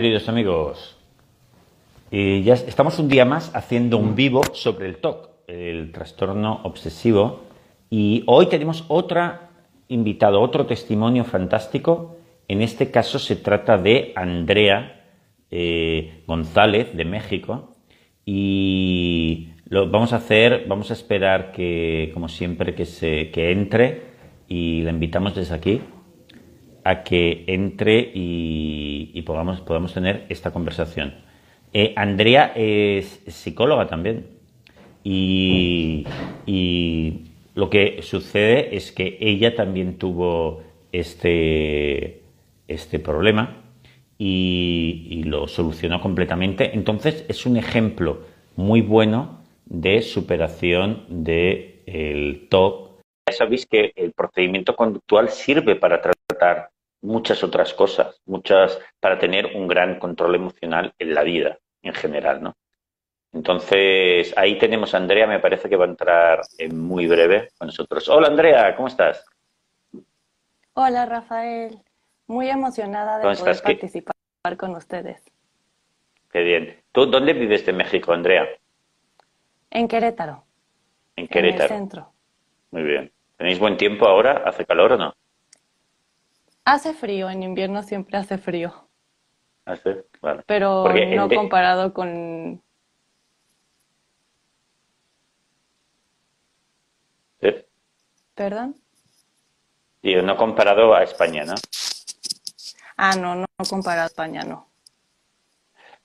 Queridos amigos, ya estamos un día más haciendo un vivo sobre el TOC, el trastorno obsesivo, y hoy tenemos otro testimonio fantástico. En este caso se trata de Andrea González, de México, y vamos a esperar que, como siempre, que entre, y la invitamos desde aquí a que entre y podamos tener esta conversación. Andrea es psicóloga también y lo que sucede es que ella también tuvo este problema y lo solucionó completamente. Entonces es un ejemplo muy bueno de superación del TOC. Ya sabéis que el procedimiento conductual sirve para tratar muchas otras cosas, para tener un gran control emocional en la vida en general, ¿no? Entonces, ahí tenemos a Andrea, me parece que va a entrar en muy breve con nosotros. Hola Andrea, ¿cómo estás? Hola Rafael, muy emocionada de ¿Cómo poder estás? participar con ustedes. Qué bien. ¿Tú dónde vives de México, Andrea? En Querétaro, En en el Querétaro. centro. Muy bien. ¿Tenéis buen tiempo ahora? ¿Hace calor o no? Hace frío, en invierno siempre hace frío, ¿Hace? Vale. pero Porque no comparado con... ¿sí? ¿Perdón? Digo, no comparado a España, ¿no? Ah, no, no comparado a España, no.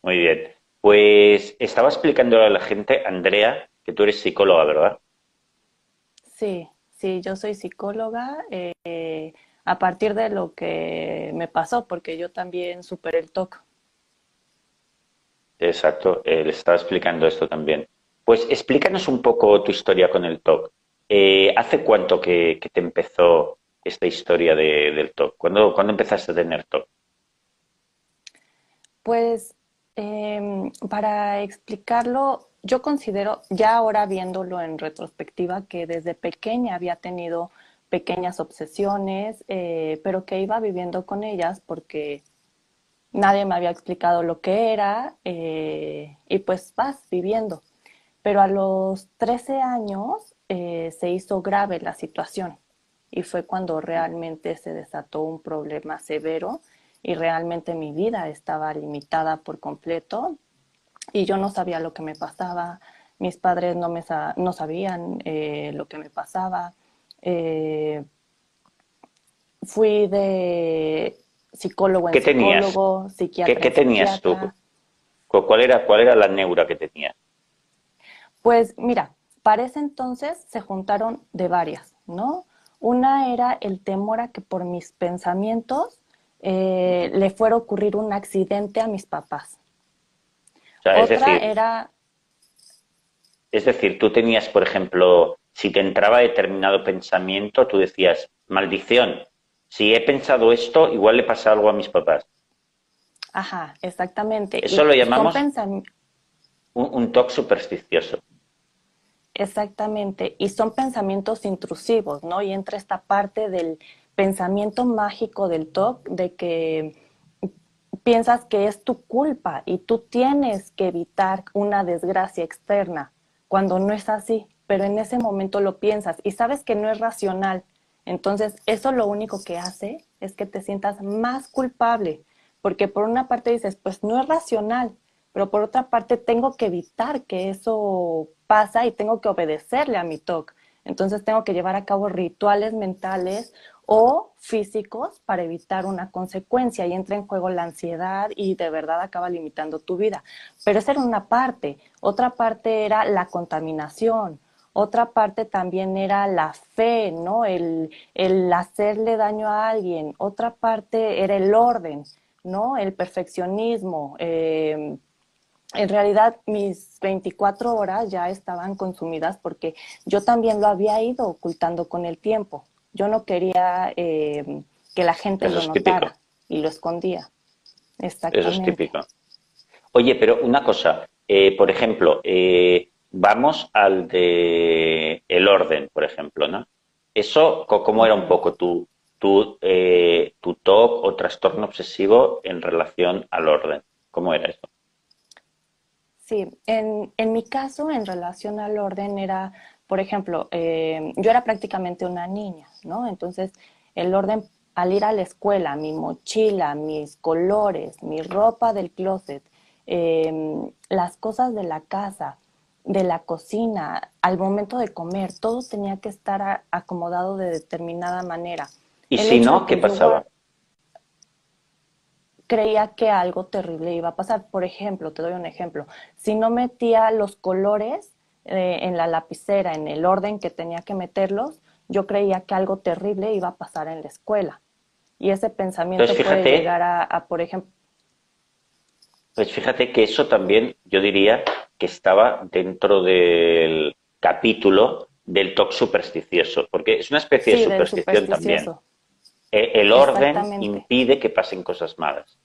Muy bien. Pues estaba explicándole a la gente, Andrea, que tú eres psicóloga, ¿verdad? Sí, sí, yo soy psicóloga a partir de lo que me pasó, porque yo también superé el TOC. Exacto, le estaba explicando esto también. Pues explícanos un poco tu historia con el TOC. ¿Hace cuánto que te empezó esta historia del TOC? ¿Cuándo empezaste a tener TOC? Pues para explicarlo, yo considero, ya ahora viéndolo en retrospectiva, que desde pequeña había tenido pequeñas obsesiones, pero que iba viviendo con ellas porque nadie me había explicado lo que era y pues vas viviendo. Pero a los 13 años se hizo grave la situación y fue cuando realmente se desató un problema severo y realmente mi vida estaba limitada por completo y yo no sabía lo que me pasaba, mis padres no sabían lo que me pasaba. Eh, Fui de psicólogo en ¿Qué tenías? psicólogo, ¿Qué, psiquiatra qué en tenías tú? psiquiatra. ¿Cuál era la neura que tenías? Pues mira, para ese entonces se juntaron de varias, ¿no? Una era el temor a que por mis pensamientos le fuera a ocurrir un accidente a mis papás. O sea, Otra era, es decir, tú tenías, por ejemplo, si te entraba determinado pensamiento, tú decías, maldición, si he pensado esto, igual le pasa algo a mis papás. ajá, exactamente, Eso y lo son llamamos pensamientos, un TOC supersticioso. exactamente, y son pensamientos intrusivos, ¿no? Y entra esta parte del pensamiento mágico del TOC de que piensas que es tu culpa y tú tienes que evitar una desgracia externa, cuando no es así, pero en ese momento lo piensas y sabes que no es racional. Entonces, eso lo único que hace es que te sientas más culpable, porque por una parte dices, pues no es racional, pero por otra parte tengo que evitar que eso pasa y tengo que obedecerle a mi TOC. Entonces tengo que llevar a cabo rituales mentales o físicos para evitar una consecuencia y entra en juego la ansiedad y de verdad acaba limitando tu vida. Pero esa era una parte. Otra parte era la contaminación. Otra parte también era la fe, ¿no? El hacerle daño a alguien. Otra parte era el orden, ¿no? El perfeccionismo. En realidad mis 24 horas ya estaban consumidas porque yo también lo había ido ocultando con el tiempo. Yo no quería que la gente Eso lo es típico. notara y lo escondía. Eso es Exactamente. típico. Oye, pero una cosa, por ejemplo, vamos al de el orden, por ejemplo, ¿no? Eso, ¿cómo era un Ujú. poco tú? tu TOC o trastorno obsesivo en relación al orden. ¿Cómo era eso? Sí, en mi caso, en relación al orden, era, por ejemplo, yo era prácticamente una niña, ¿no? Entonces, el orden al ir a la escuela, mi mochila, mis colores, mi ropa del closet, las cosas de la casa, de la cocina, al momento de comer, todo tenía que estar acomodado de determinada manera. Y El si hecho de no, ¿qué que yo pasaba? creía que algo terrible iba a pasar. Por ejemplo, te doy un ejemplo. Si no metía los colores en la lapicera, en el orden que tenía que meterlos, yo creía que algo terrible iba a pasar en la escuela. Y ese Entonces, pensamiento puede llegar fíjate, por ejemplo, pues fíjate que eso también yo diría que estaba dentro del capítulo del TOC supersticioso, porque es una especie de sí, del superstición también. supersticioso. El orden Exactamente. impide que pasen cosas malas.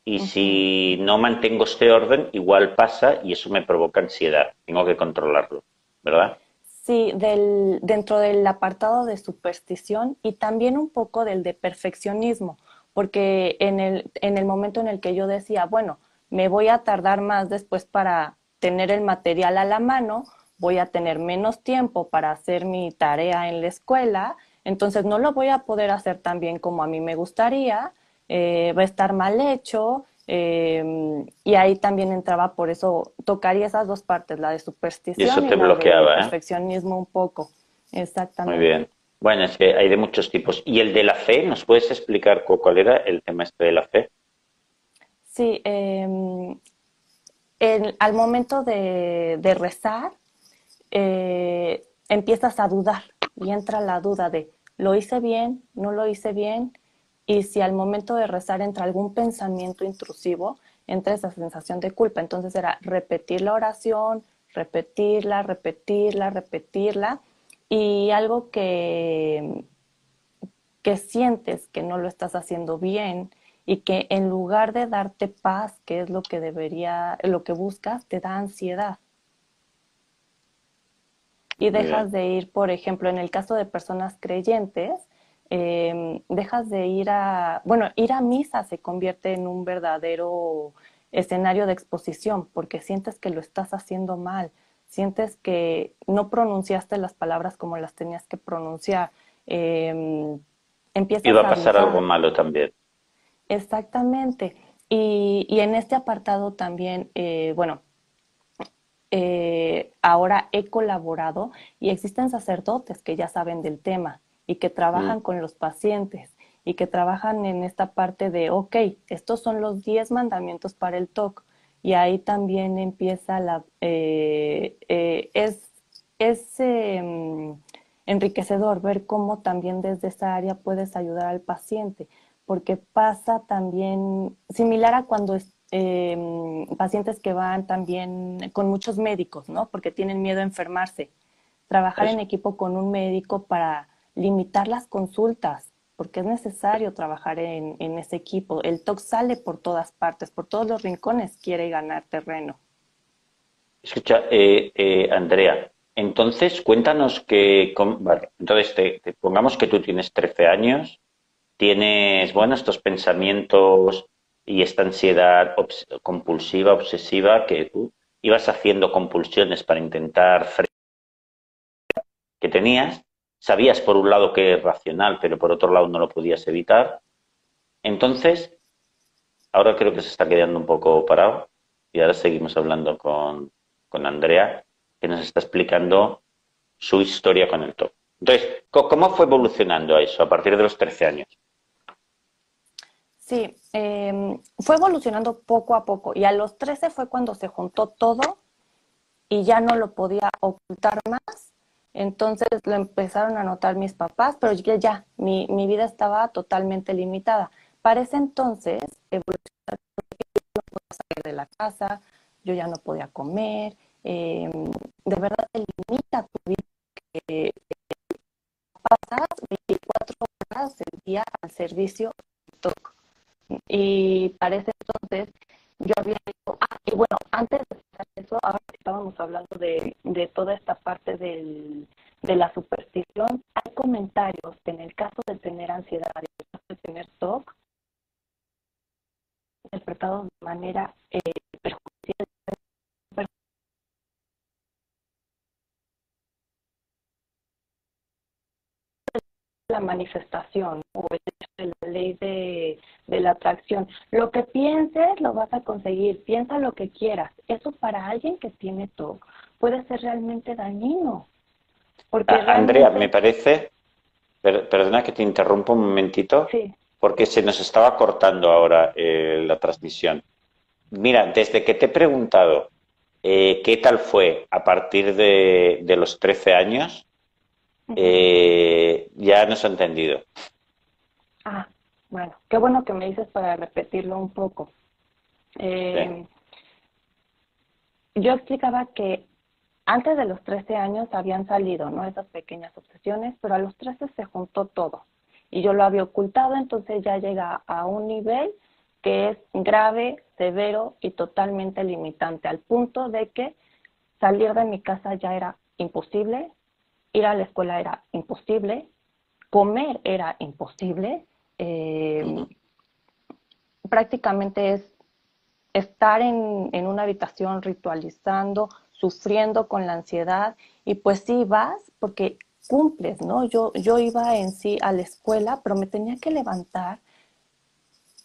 Y Ujú. si no mantengo este orden, igual pasa y eso me provoca ansiedad. Tengo que controlarlo, ¿verdad? Sí, dentro del apartado de superstición y también un poco del de perfeccionismo, porque en el momento en el que yo decía, bueno, me voy a tardar más después para tener el material a la mano, voy a tener menos tiempo para hacer mi tarea en la escuela, entonces no lo voy a poder hacer tan bien como a mí me gustaría, va a estar mal hecho, y ahí también entraba, por eso tocaría esas dos partes, la de Y eso superstición y te la de bloqueaba, ¿eh? perfeccionismo un poco. Muy Exactamente. bien. Bueno, es que hay de muchos tipos. ¿Y el de la fe? ¿Nos puedes explicar cuál era el tema este de la fe? Sí, al momento de rezar, empiezas a dudar y entra la duda de, ¿lo hice bien? ¿No lo hice bien? Y si al momento de rezar entra algún pensamiento intrusivo, entra esa sensación de culpa. Entonces era repetir la oración, repetirla, repetirla, repetirla. Y algo que sientes que no lo estás haciendo bien y que en lugar de darte paz, que es lo que debería, lo que buscas, te da ansiedad. Y Muy bien. dejas de ir, por ejemplo, en el caso de personas creyentes, dejas de ir bueno, ir a misa se convierte en un verdadero escenario de exposición, porque sientes que lo estás haciendo mal, sientes que no pronunciaste las palabras como las tenías que pronunciar, eh, Iba empiezas a a pasar algo dudar. malo también. Exactamente. Y en este apartado también, bueno, ahora he colaborado y existen sacerdotes que ya saben del tema y que Mm. trabajan con los pacientes y que trabajan en esta parte de, ok, estos son los 10 mandamientos para el TOC. Y ahí también empieza es enriquecedor ver cómo también desde esa área puedes ayudar al paciente, porque pasa también similar a cuando pacientes que van también con muchos médicos, ¿no? Porque tienen miedo a enfermarse. Trabajar en Eso. equipo con un médico para limitar las consultas, porque es necesario trabajar en ese equipo. El TOC sale por todas partes, por todos los rincones quiere ganar terreno. Escucha, Andrea, entonces cuéntanos vale, entonces pongamos que tú tienes 13 años, tienes, bueno, estos pensamientos y esta ansiedad compulsiva, obsesiva, que tú ibas haciendo compulsiones para intentar que tenías, sabías por un lado que es racional, pero por otro lado no lo podías evitar. Entonces, ahora creo que se está quedando un poco parado y ahora seguimos hablando con Andrea, que nos está explicando su historia con el TOC. Entonces, ¿cómo fue evolucionando eso a partir de los 13 años? Sí, fue evolucionando poco a poco y a los 13 fue cuando se juntó todo y ya no lo podía ocultar más. Entonces lo empezaron a notar mis papás, pero mi vida estaba totalmente limitada. Para ese entonces, evolucionar de la casa, yo ya no podía comer, de verdad te limita tu vida, que pasas 24 horas del día al servicio de TOC. Y para ese entonces yo había dicho, y bueno, antes de empezar eso, ahora que estábamos hablando de toda esta parte de la superstición, hay comentarios que en el caso de tener ansiedad perjudicial la manifestación o el hecho de la ley de la atracción. Lo que pienses lo vas a conseguir, piensa lo que quieras. Eso para alguien que tiene TOC puede ser realmente dañino. Porque Andrea, realmente, me parece, perdona que te interrumpa un momentito, sí. porque se nos estaba cortando ahora la transmisión. Mira, desde que te he preguntado qué tal fue a partir de los 13 años, Uh-huh. ya nos ha entendido. Ah, bueno, qué bueno que me dices para repetirlo un poco. Sí. Eh, yo explicaba que antes de los 13 años habían salido, ¿no? Esas pequeñas obsesiones, pero a los 13 se juntó todo. Y yo lo había ocultado, entonces ya llega a un nivel que es grave, severo y totalmente limitante, al punto de que salir de mi casa ya era imposible, ir a la escuela era imposible, comer era imposible. Ujú. Prácticamente es estar en una habitación ritualizando, sufriendo con la ansiedad, y pues sí vas porque cumples, ¿no? Yo iba en sí a la escuela, pero me tenía que levantar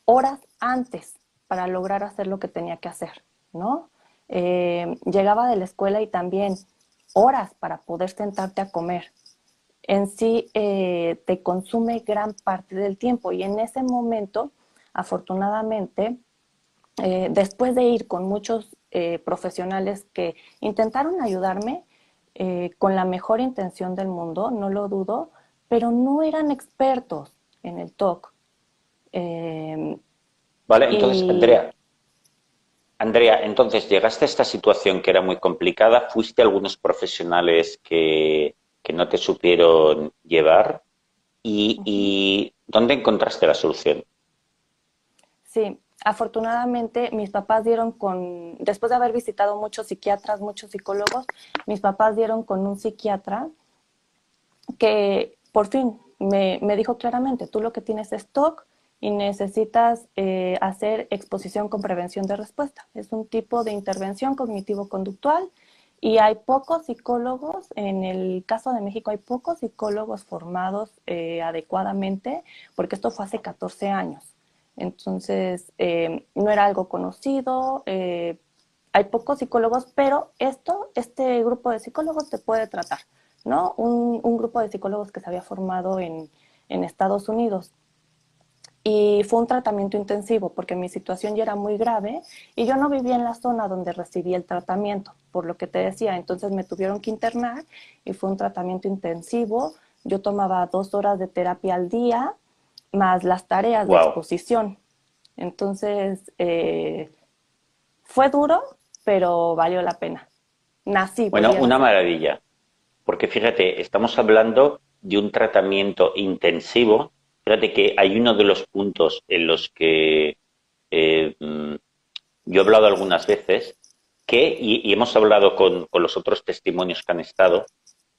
horas antes para lograr hacer lo que tenía que hacer, ¿no? Llegaba de la escuela y también horas para poder sentarte a comer. En sí te consume gran parte del tiempo, y en ese momento, afortunadamente, después de ir con muchos profesionales que intentaron ayudarme con la mejor intención del mundo, no lo dudo, pero no eran expertos en el TOC. Eh, Vale, entonces, y Andrea, entonces llegaste a esta situación que era muy complicada, fuiste a algunos profesionales que no te supieron llevar uh-huh. y ¿dónde encontraste la solución? Sí, afortunadamente mis papás dieron con, después de haber visitado muchos psiquiatras, muchos psicólogos, mis papás dieron con un psiquiatra que por fin me dijo claramente, tú lo que tienes es TOC y necesitas hacer exposición con prevención de respuesta. Es un tipo de intervención cognitivo-conductual, y hay pocos psicólogos, en el caso de México hay pocos psicólogos formados adecuadamente, porque esto fue hace 14 años. Entonces, no era algo conocido, hay pocos psicólogos, pero este grupo de psicólogos te puede tratar, ¿no? Un grupo de psicólogos que se había formado en Estados Unidos. Y fue un tratamiento intensivo porque mi situación ya era muy grave y yo no vivía en la zona donde recibí el tratamiento, por lo que te decía. Entonces me tuvieron que internar y fue un tratamiento intensivo. Yo tomaba 2 horas de terapia al día, más las tareas de Wow. exposición. Entonces, fue duro, pero valió la pena. Nací, Bueno, volví a una nacer. maravilla, porque fíjate, estamos hablando de un tratamiento intensivo. Fíjate que hay uno de los puntos en los que eh, mm, yo he hablado algunas veces y hemos hablado con los otros testimonios que han estado,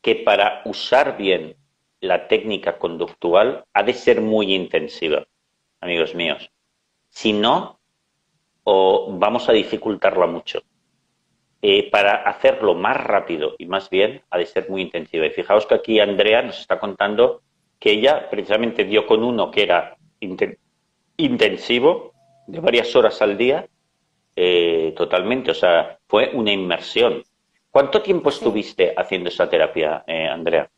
que para usar bien la técnica conductual ha de ser muy intensiva, amigos míos. Si no, vamos a dificultarla mucho. Para hacerlo más rápido y más bien ha de ser muy intensiva. Y fijaos que aquí Andrea nos está contando que ella precisamente dio con uno que era intensivo, de varias horas al día, totalmente, o sea, fue una inmersión. ¿Cuánto tiempo Sí. estuviste haciendo esa terapia, Andrea?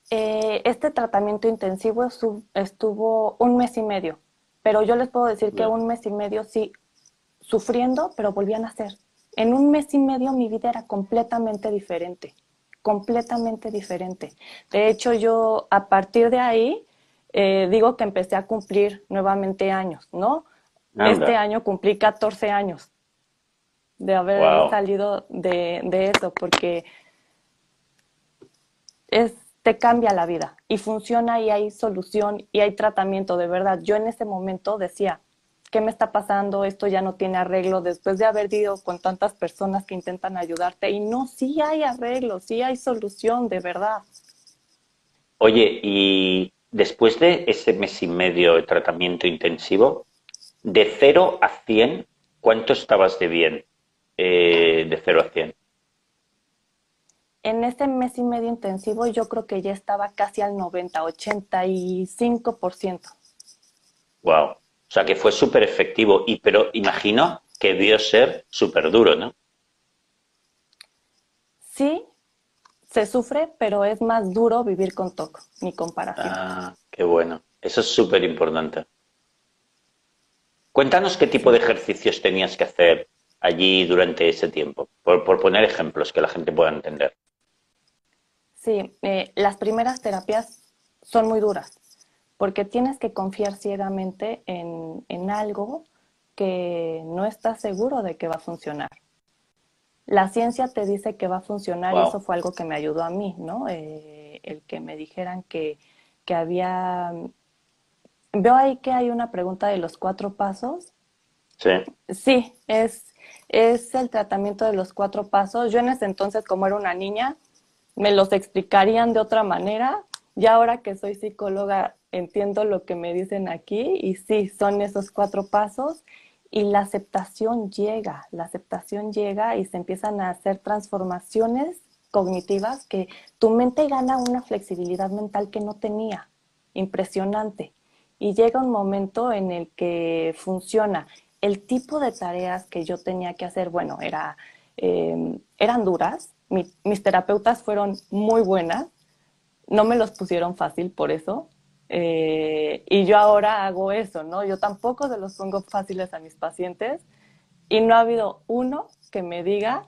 Este tratamiento intensivo estuvo 1 mes y medio, pero yo les puedo decir que Bien. 1 mes y medio sí, sufriendo, pero volví a nacer. En 1 mes y medio mi vida era completamente diferente, completamente diferente. De hecho, yo a partir de ahí digo que empecé a cumplir nuevamente años, ¿no? Este Anda, año cumplí 14 años de haber wow. salido de eso, porque es, te cambia la vida y funciona, y hay solución y hay tratamiento de verdad. Yo en ese momento decía, ¿qué me está pasando? Esto ya no tiene arreglo, después de haber ido con tantas personas que intentan ayudarte. Y no, sí hay arreglo, sí hay solución, de verdad. Oye, y después de ese mes y medio de tratamiento intensivo, De 0 a 100, ¿cuánto estabas de bien? De 0 a 100. En ese mes y medio intensivo yo creo que ya estaba casi al 90, 85%. Wow. O sea, que fue súper efectivo. Pero imagino que debió ser súper duro, ¿no? Sí, se sufre, pero es más duro vivir con TOC, mi comparación. Ah, qué bueno. Eso es súper importante. Cuéntanos qué tipo de Sí, ejercicios tenías que hacer allí durante ese tiempo, por poner ejemplos que la gente pueda entender. sí, las primeras terapias son muy duras, porque tienes que confiar ciegamente en algo que no estás seguro de que va a funcionar. La ciencia te dice que va a funcionar y eso Wow. fue algo que me ayudó a mí, ¿no? El que me dijeran que había... Veo ahí que hay una pregunta de los 4 pasos. Sí. Sí, es el tratamiento de los 4 pasos. Yo en ese entonces, como era una niña, me los explicarían de otra manera. Y ahora que soy psicóloga, entiendo lo que me dicen aquí y sí, son esos 4 pasos y la aceptación llega y se empiezan a hacer transformaciones cognitivas que tu mente gana una flexibilidad mental que no tenía, impresionante. Y llega un momento en el que funciona. El tipo de tareas que yo tenía que hacer, bueno, eran duras. Mis terapeutas fueron muy buenas, no me los pusieron fácil por eso. Y yo ahora hago eso, ¿no? Yo tampoco se los pongo fáciles a mis pacientes y no ha habido uno que me diga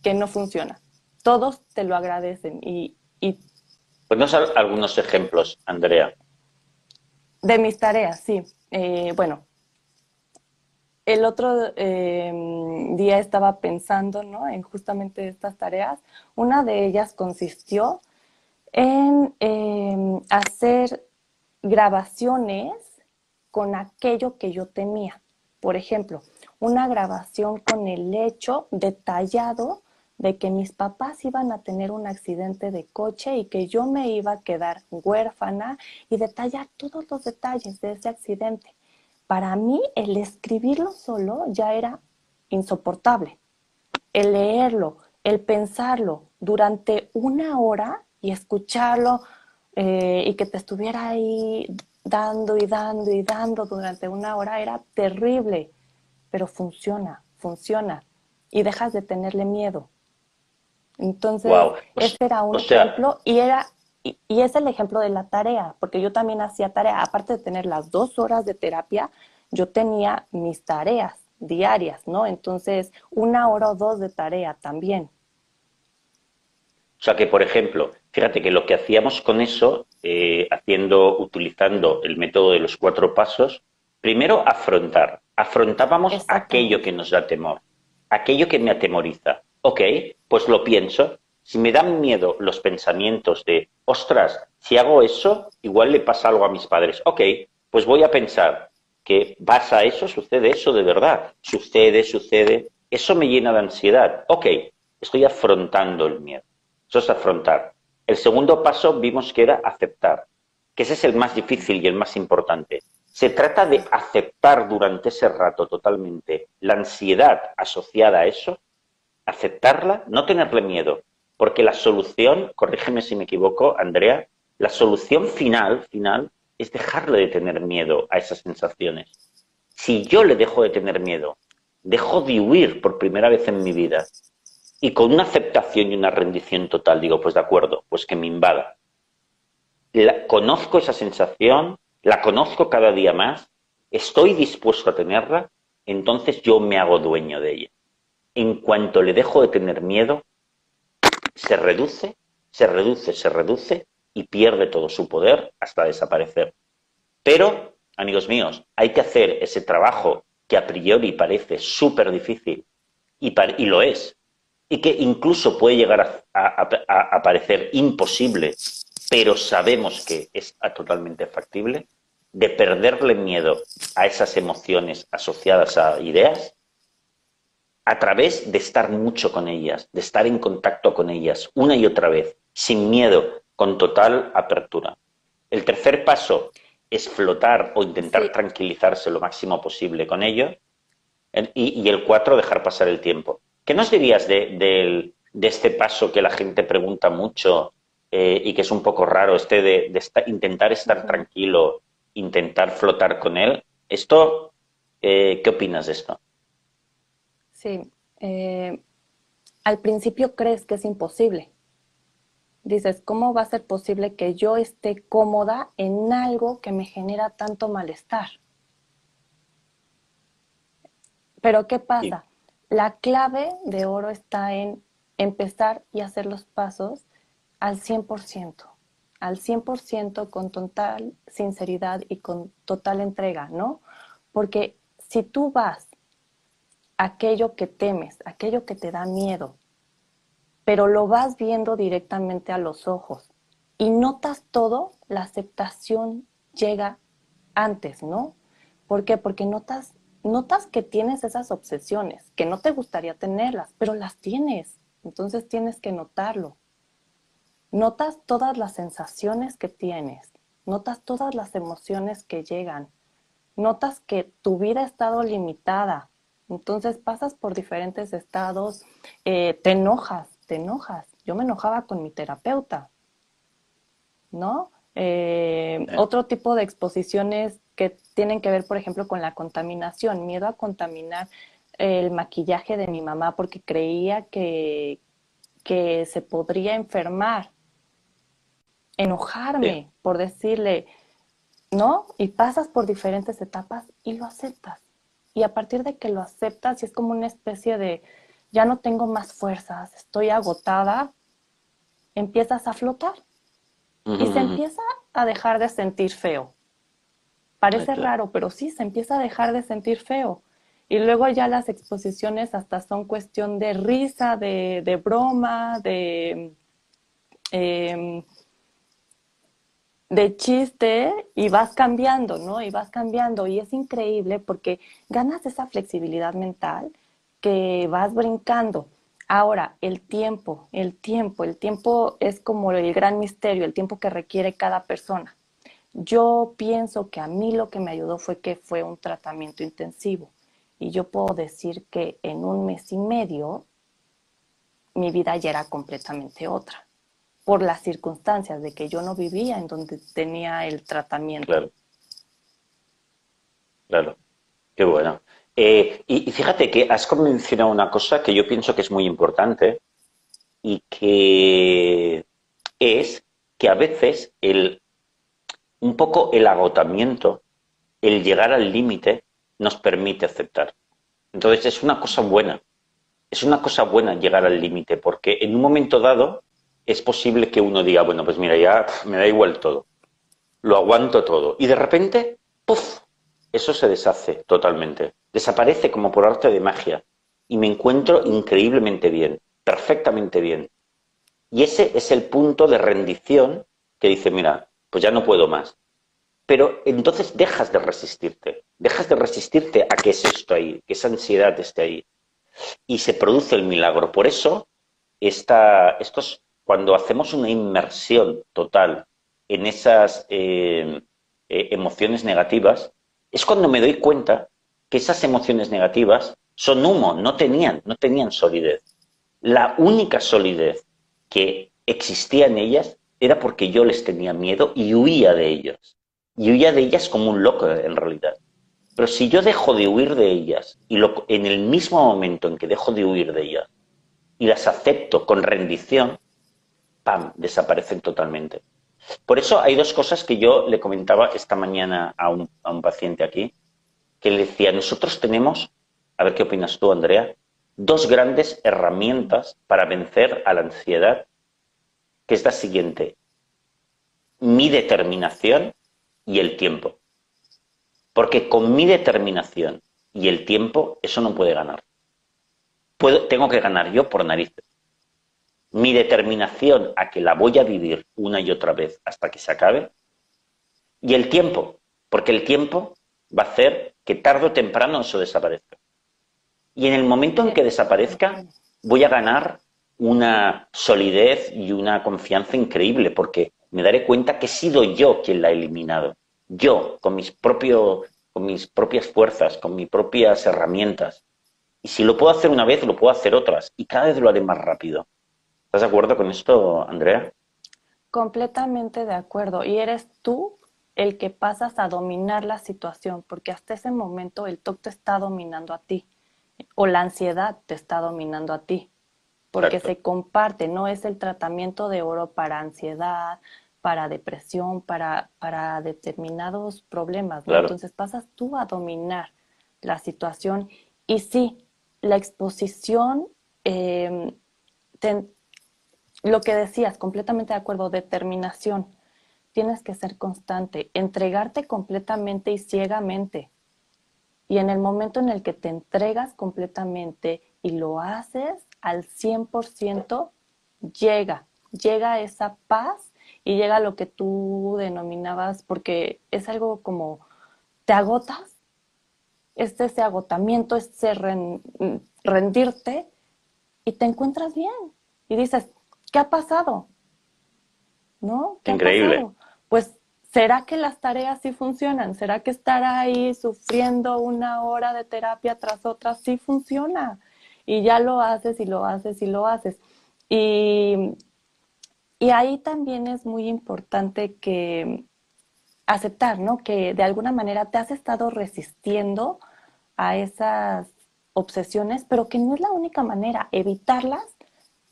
que no funciona. Todos te lo agradecen y Ponnos algunos ejemplos, Andrea. de mis tareas, sí. Bueno, el otro día estaba pensando, ¿no? En justamente estas tareas. Una de ellas consistió en hacer grabaciones con aquello que yo temía. Por ejemplo, una grabación con el hecho detallado de que mis papás iban a tener un accidente de coche y que yo me iba a quedar huérfana y detallar todos los detalles de ese accidente. Para mí, el escribirlo solo ya era insoportable. El leerlo, el pensarlo durante una hora y escucharlo y que te estuviera ahí dando y dando y dando durante una hora era terrible, pero funciona, funciona y dejas de tenerle miedo. Entonces, Wow. ese era O un sea, ejemplo y es el ejemplo de la tarea, porque yo también hacía tarea, aparte de tener las 2 horas de terapia, yo tenía mis tareas diarias, ¿no? Entonces, 1 hora o 2 de tarea también. que, por ejemplo, fíjate que lo que hacíamos con eso, utilizando el método de los 4 pasos, primero afrontábamos aquello Exactamente. que nos da temor, aquello que me atemoriza. Ok, pues lo pienso. Si me dan miedo los pensamientos de, ostras, si hago eso, igual le pasa algo a mis padres. Ok, pues voy a pensar que pasa eso, sucede eso de verdad. Sucede. Eso me llena de ansiedad. Ok, estoy afrontando el miedo. Eso es afrontar. El segundo paso vimos que era aceptar, que ese es el más difícil y el más importante. Se trata de aceptar durante ese rato totalmente la ansiedad asociada a eso, aceptarla, no tenerle miedo, porque la solución, corrígeme si me equivoco, Andrea, la solución final, es dejarle de tener miedo a esas sensaciones. Si yo le dejo de tener miedo, dejo de huir por primera vez en mi vida y con una aceptación y una rendición total digo, pues de acuerdo, pues que me invada. Conozco esa sensación, la conozco cada día más, estoy dispuesto a tenerla, entonces yo me hago dueño de ella. En cuanto le dejo de tener miedo, se reduce y pierde todo su poder hasta desaparecer. Pero, amigos míos, hay que hacer ese trabajo que a priori parece súper difícil y lo es, y que incluso puede llegar a parecer imposible, pero sabemos que es totalmente factible, de perderle miedo a esas emociones asociadas a ideas a través de estar mucho con ellas, de estar en contacto con ellas una y otra vez, sin miedo, con total apertura. El tercer paso es flotar o intentar Sí. tranquilizarse lo máximo posible con ello. Y el 4, dejar pasar el tiempo. ¿Qué nos dirías de este paso que la gente pregunta mucho y que es un poco raro, este de intentar estar Ujú. tranquilo, intentar flotar con él? Esto, ¿qué opinas de esto? Sí. Eh, Al principio crees que es imposible. Dices, ¿cómo va a ser posible que yo esté cómoda en algo que me genera tanto malestar? Pero ¿qué Sí. pasa? La clave de oro está en empezar y hacer los pasos al 100%, al 100% con total sinceridad y con total entrega, ¿no? Porque si tú vas a aquello que temes, aquello que te da miedo, pero lo vas viendo directamente a los ojos y notas todo, la aceptación llega antes, ¿no? ¿Por qué? Porque notas que tienes esas obsesiones, que no te gustaría tenerlas, pero las tienes. Entonces tienes que notarlo. Notas todas las sensaciones que tienes, notas todas las emociones que llegan, notas que tu vida ha estado limitada. Entonces pasas por diferentes estados, te enojas, te enojas. Yo me enojaba con mi terapeuta, ¿no? Otro tipo de exposiciones que tienen que ver, por ejemplo, con la contaminación, miedo a contaminar el maquillaje de mi mamá porque creía que se podría enfermar, Sí. enojarme por decirle, ¿no? Y pasas por diferentes etapas y lo aceptas. Y a partir de que lo aceptas, y es como una especie de, ya no tengo más fuerzas, estoy agotada, empiezas a flotar y se Ujú. empieza a dejar de sentir feo. Ay, Parece claro. raro, pero sí, se empieza a dejar de sentir feo. Y luego ya las exposiciones hasta son cuestión de risa, de broma, eh, de chiste y vas cambiando, ¿no? Y vas cambiando y es increíble porque ganas esa flexibilidad mental que vas brincando. Ahora, el tiempo es como el gran misterio, el tiempo que requiere cada persona. Yo pienso que a mí lo que me ayudó fue que fue un tratamiento intensivo y yo puedo decir que en un mes y medio mi vida ya era completamente otra por las circunstancias de que yo no vivía en donde tenía el tratamiento. Claro, claro. Qué bueno. Y fíjate que has mencionado una cosa que yo pienso que es muy importante y que es que a veces un poco el agotamiento, el llegar al límite, nos permite aceptar. Entonces es una cosa buena llegar al límite, porque en un momento dado es posible que uno diga, bueno, pues mira, ya me da igual todo, lo aguanto todo, y de repente, ¡puf! Eso se deshace totalmente, desaparece como por arte de magia, y me encuentro increíblemente bien, perfectamente bien. Y ese es el punto de rendición que dice, mira, pues ya no puedo más. Pero entonces dejas de resistirte a que eso esté ahí, que esa ansiedad esté ahí. Y se produce el milagro. Por eso, cuando hacemos una inmersión total en esas emociones negativas, es cuando me doy cuenta que esas emociones negativas son humo, no tenían solidez. La única solidez que existía en ellas era porque yo les tenía miedo y huía de ellos. Y huía de ellas como un loco, en realidad. Pero si yo dejo de huir de ellas en el mismo momento en que dejo de huir de ellas y las acepto con rendición, ¡pam!, desaparecen totalmente. Por eso hay dos cosas que yo le comentaba esta mañana a un paciente aquí, que le decía, nosotros tenemos, a ver qué opinas tú, Andrea, dos grandes herramientas para vencer a la ansiedad, que es la siguiente: mi determinación y el tiempo. Porque con mi determinación y el tiempo, eso no puede ganar. Tengo que ganar yo por narices. Mi determinación a que la voy a vivir una y otra vez hasta que se acabe, y el tiempo, porque el tiempo va a hacer que tarde o temprano eso desaparezca. Y en el momento en que desaparezca, voy a ganar una solidez y una confianza increíble, porque me daré cuenta que he sido yo quien la ha eliminado. yo, con mis propias fuerzas, con mis propias herramientas. Y si lo puedo hacer una vez, lo puedo hacer otras. Y cada vez lo haré más rápido. ¿Estás de acuerdo con esto, Andrea? Completamente de acuerdo. Y eres tú el que pasas a dominar la situación, porque hasta ese momento el TOC te está dominando a ti, o la ansiedad te está dominando a ti, porque Exacto. se comparte, no es el tratamiento de oro para ansiedad, para depresión, para determinados problemas, ¿no? Claro. Entonces pasas tú a dominar la situación y sí, la exposición, eh, te, lo que decías, completamente de acuerdo, determinación. Tienes que ser constante, entregarte completamente y ciegamente. Y en el momento en el que te entregas completamente y lo haces al 100%, llega esa paz y llega lo que tú denominabas, porque es algo como, te agotas, es ese agotamiento, rendirte y te encuentras bien. Y dices, ¿qué ha pasado? ¿No? ¿Qué ha Increíble. pasado? Pues, ¿será que las tareas sí funcionan? ¿Será que estar ahí sufriendo una hora de terapia tras otra sí funciona? Y ya lo haces y lo haces y lo haces. Y, y ahí también es muy importante que aceptar, ¿no? Que de alguna manera te has estado resistiendo a esas obsesiones, pero que no es la única manera. Evitarlas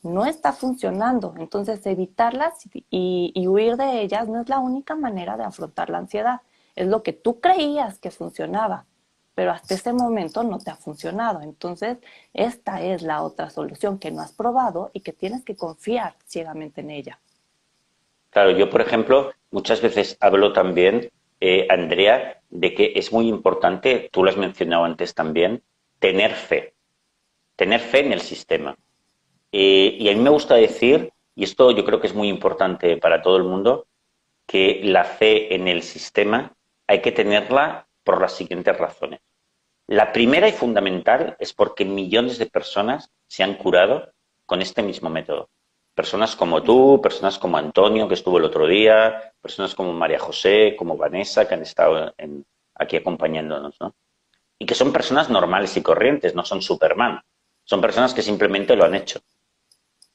no está funcionando. Entonces, evitarlas y huir de ellas no es la única manera de afrontar la ansiedad. Es lo que tú creías que funcionaba, pero hasta ese momento no te ha funcionado. Entonces, esta es la otra solución que no has probado y que tienes que confiar ciegamente en ella. Claro, yo, por ejemplo, muchas veces hablo también, Andrea, de que es muy importante, tú lo has mencionado antes también, tener fe en el sistema. Y a mí me gusta decir, y esto yo creo que es muy importante para todo el mundo, que la fe en el sistema hay que tenerla por las siguientes razones. La primera y fundamental es porque millones de personas se han curado con este mismo método. Personas como tú, personas como Antonio, que estuvo el otro día, personas como María José, como Vanessa, que han estado aquí acompañándonos, ¿no? Y que son personas normales y corrientes, no son Superman. Son personas que simplemente lo han hecho.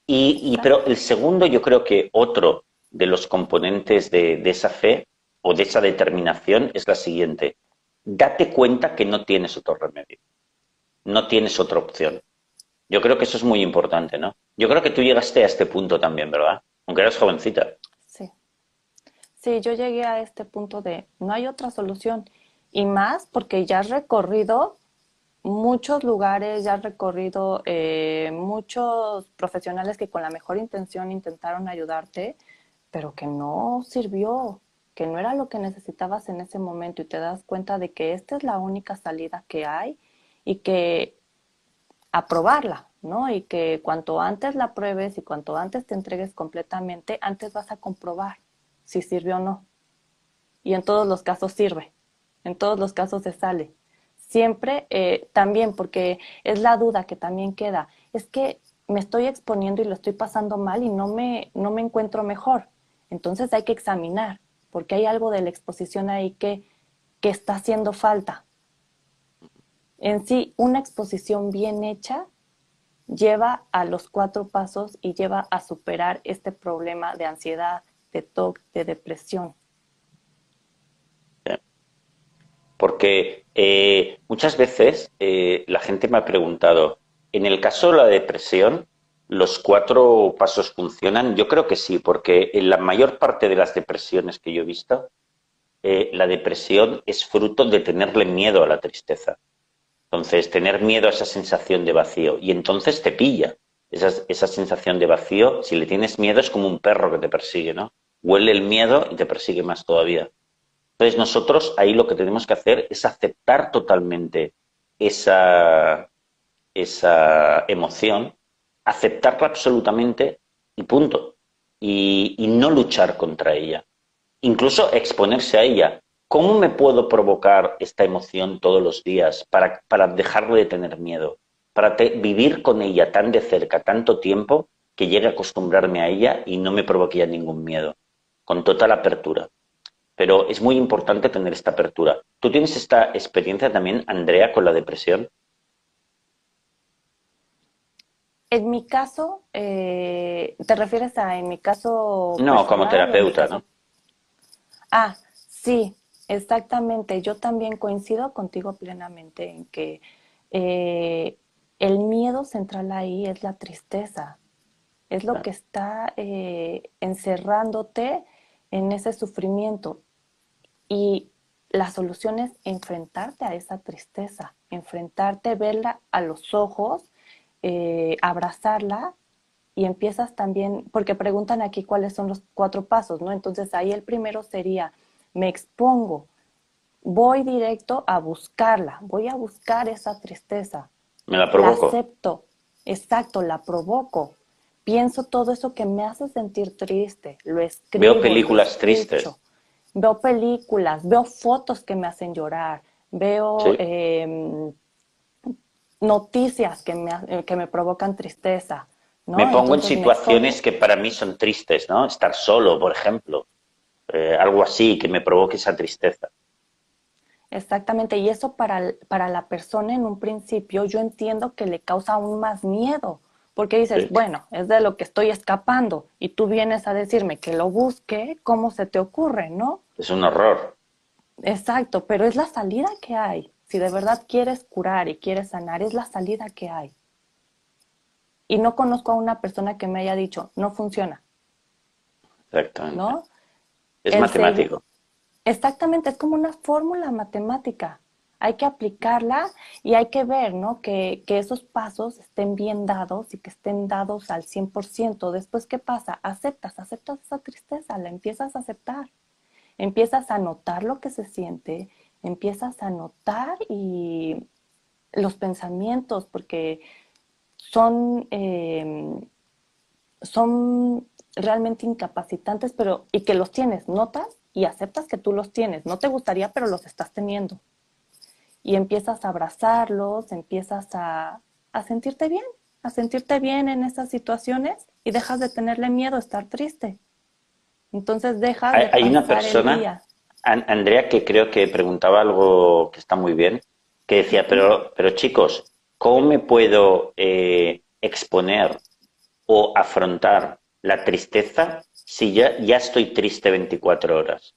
Pero Exacto. el segundo, yo creo que otro de los componentes de esa fe o de esa determinación es la siguiente. Date cuenta que no tienes otro remedio, no tienes otra opción. Yo creo que eso es muy importante, ¿no? Yo creo que tú llegaste a este punto también, ¿verdad? Aunque eras jovencita. Sí. Sí, yo llegué a este punto de no hay otra solución. Y más porque ya has recorrido muchos lugares, ya has recorrido muchos profesionales que con la mejor intención intentaron ayudarte, pero que no sirvió, que no era lo que necesitabas en ese momento y te das cuenta de que esta es la única salida que hay y que aprobarla, ¿no? Y que cuanto antes la pruebes y cuanto antes te entregues completamente, antes vas a comprobar si sirvió o no. Y en todos los casos sirve, en todos los casos se sale. Siempre también, porque es la duda que también queda, es que me estoy exponiendo y lo estoy pasando mal y no me encuentro mejor. Entonces hay que examinar, porque hay algo de la exposición ahí que está haciendo falta. En sí, una exposición bien hecha lleva a los 4 pasos y lleva a superar este problema de ansiedad, de TOC, de depresión. Porque muchas veces la gente me ha preguntado, en el caso de la depresión, ¿los 4 pasos funcionan? Yo creo que sí, porque en la mayor parte de las depresiones que yo he visto, la depresión es fruto de tenerle miedo a la tristeza. Entonces, tener miedo a esa sensación de vacío. Y entonces te pilla esa sensación de vacío. Si le tienes miedo es como un perro que te persigue, ¿no? Huele el miedo y te persigue más todavía. Entonces, nosotros ahí lo que tenemos que hacer es aceptar totalmente esa, esa emoción, aceptarla absolutamente y punto. Y no luchar contra ella. Incluso exponerse a ella. ¿Cómo me puedo provocar esta emoción todos los días para dejarle de tener miedo? Para vivir con ella tan de cerca, tanto tiempo, que llegue a acostumbrarme a ella y no me provoque ya ningún miedo. Con total apertura. pero es muy importante tener esta apertura. ¿Tú tienes esta experiencia también, Andrea, con la depresión? En mi caso, ¿te refieres a en mi caso No, como personal o en mi terapeuta, caso? ¿no? Ah, sí, exactamente. Yo también coincido contigo plenamente en que eh, el miedo central ahí es la tristeza, es lo que está encerrándote en ese sufrimiento. Y la solución es enfrentarte a esa tristeza, enfrentarte, verla a los ojos, abrazarla y empiezas también, porque preguntan aquí cuáles son los 4 pasos, ¿no? Entonces ahí el primero sería, me expongo, voy directo a buscarla, voy a buscar esa tristeza, Me la la provoco. acepto, exacto, la provoco, pienso todo eso que me hace sentir triste, lo Veo escribo, lo películas escucho, tristes. veo películas, veo fotos que me hacen llorar, veo Sí. noticias que me provocan tristeza, Me ¿no? pongo en Entonces me situaciones expongo. que para mí son tristes, ¿no? Estar solo, por ejemplo. Algo así que me provoque esa tristeza. Exactamente, y eso para la persona en un principio yo entiendo que le causa aún más miedo, porque dices, Sí. bueno, es de lo que estoy escapando, y tú vienes a decirme que lo busque, ¿cómo se te ocurre, no? Es un horror. Exacto, pero es la salida que hay. Si de verdad quieres curar y quieres sanar, es la salida que hay. Y no conozco a una persona que me haya dicho, no funciona, Exactamente. ¿no? Es El segu- matemático. Exactamente, es como una fórmula matemática. Hay que aplicarla y hay que ver, ¿no? Que esos pasos estén bien dados y que estén dados al 100%. Después, ¿qué pasa? Aceptas esa tristeza, la empiezas a aceptar. Empiezas a notar lo que se siente, empiezas a notar y los pensamientos, porque son, son realmente incapacitantes, pero y que los tienes, notas y aceptas que tú los tienes. No te gustaría, pero los estás teniendo. Y empiezas a abrazarlos, empiezas a sentirte bien en esas situaciones y dejas de tenerle miedo a estar triste. Entonces dejas de Hay una pasar el persona, día. Andrea, que creo que preguntaba algo que está muy bien, que decía, Ujú. pero chicos, ¿cómo me puedo exponer o afrontar la tristeza si ya estoy triste 24 horas?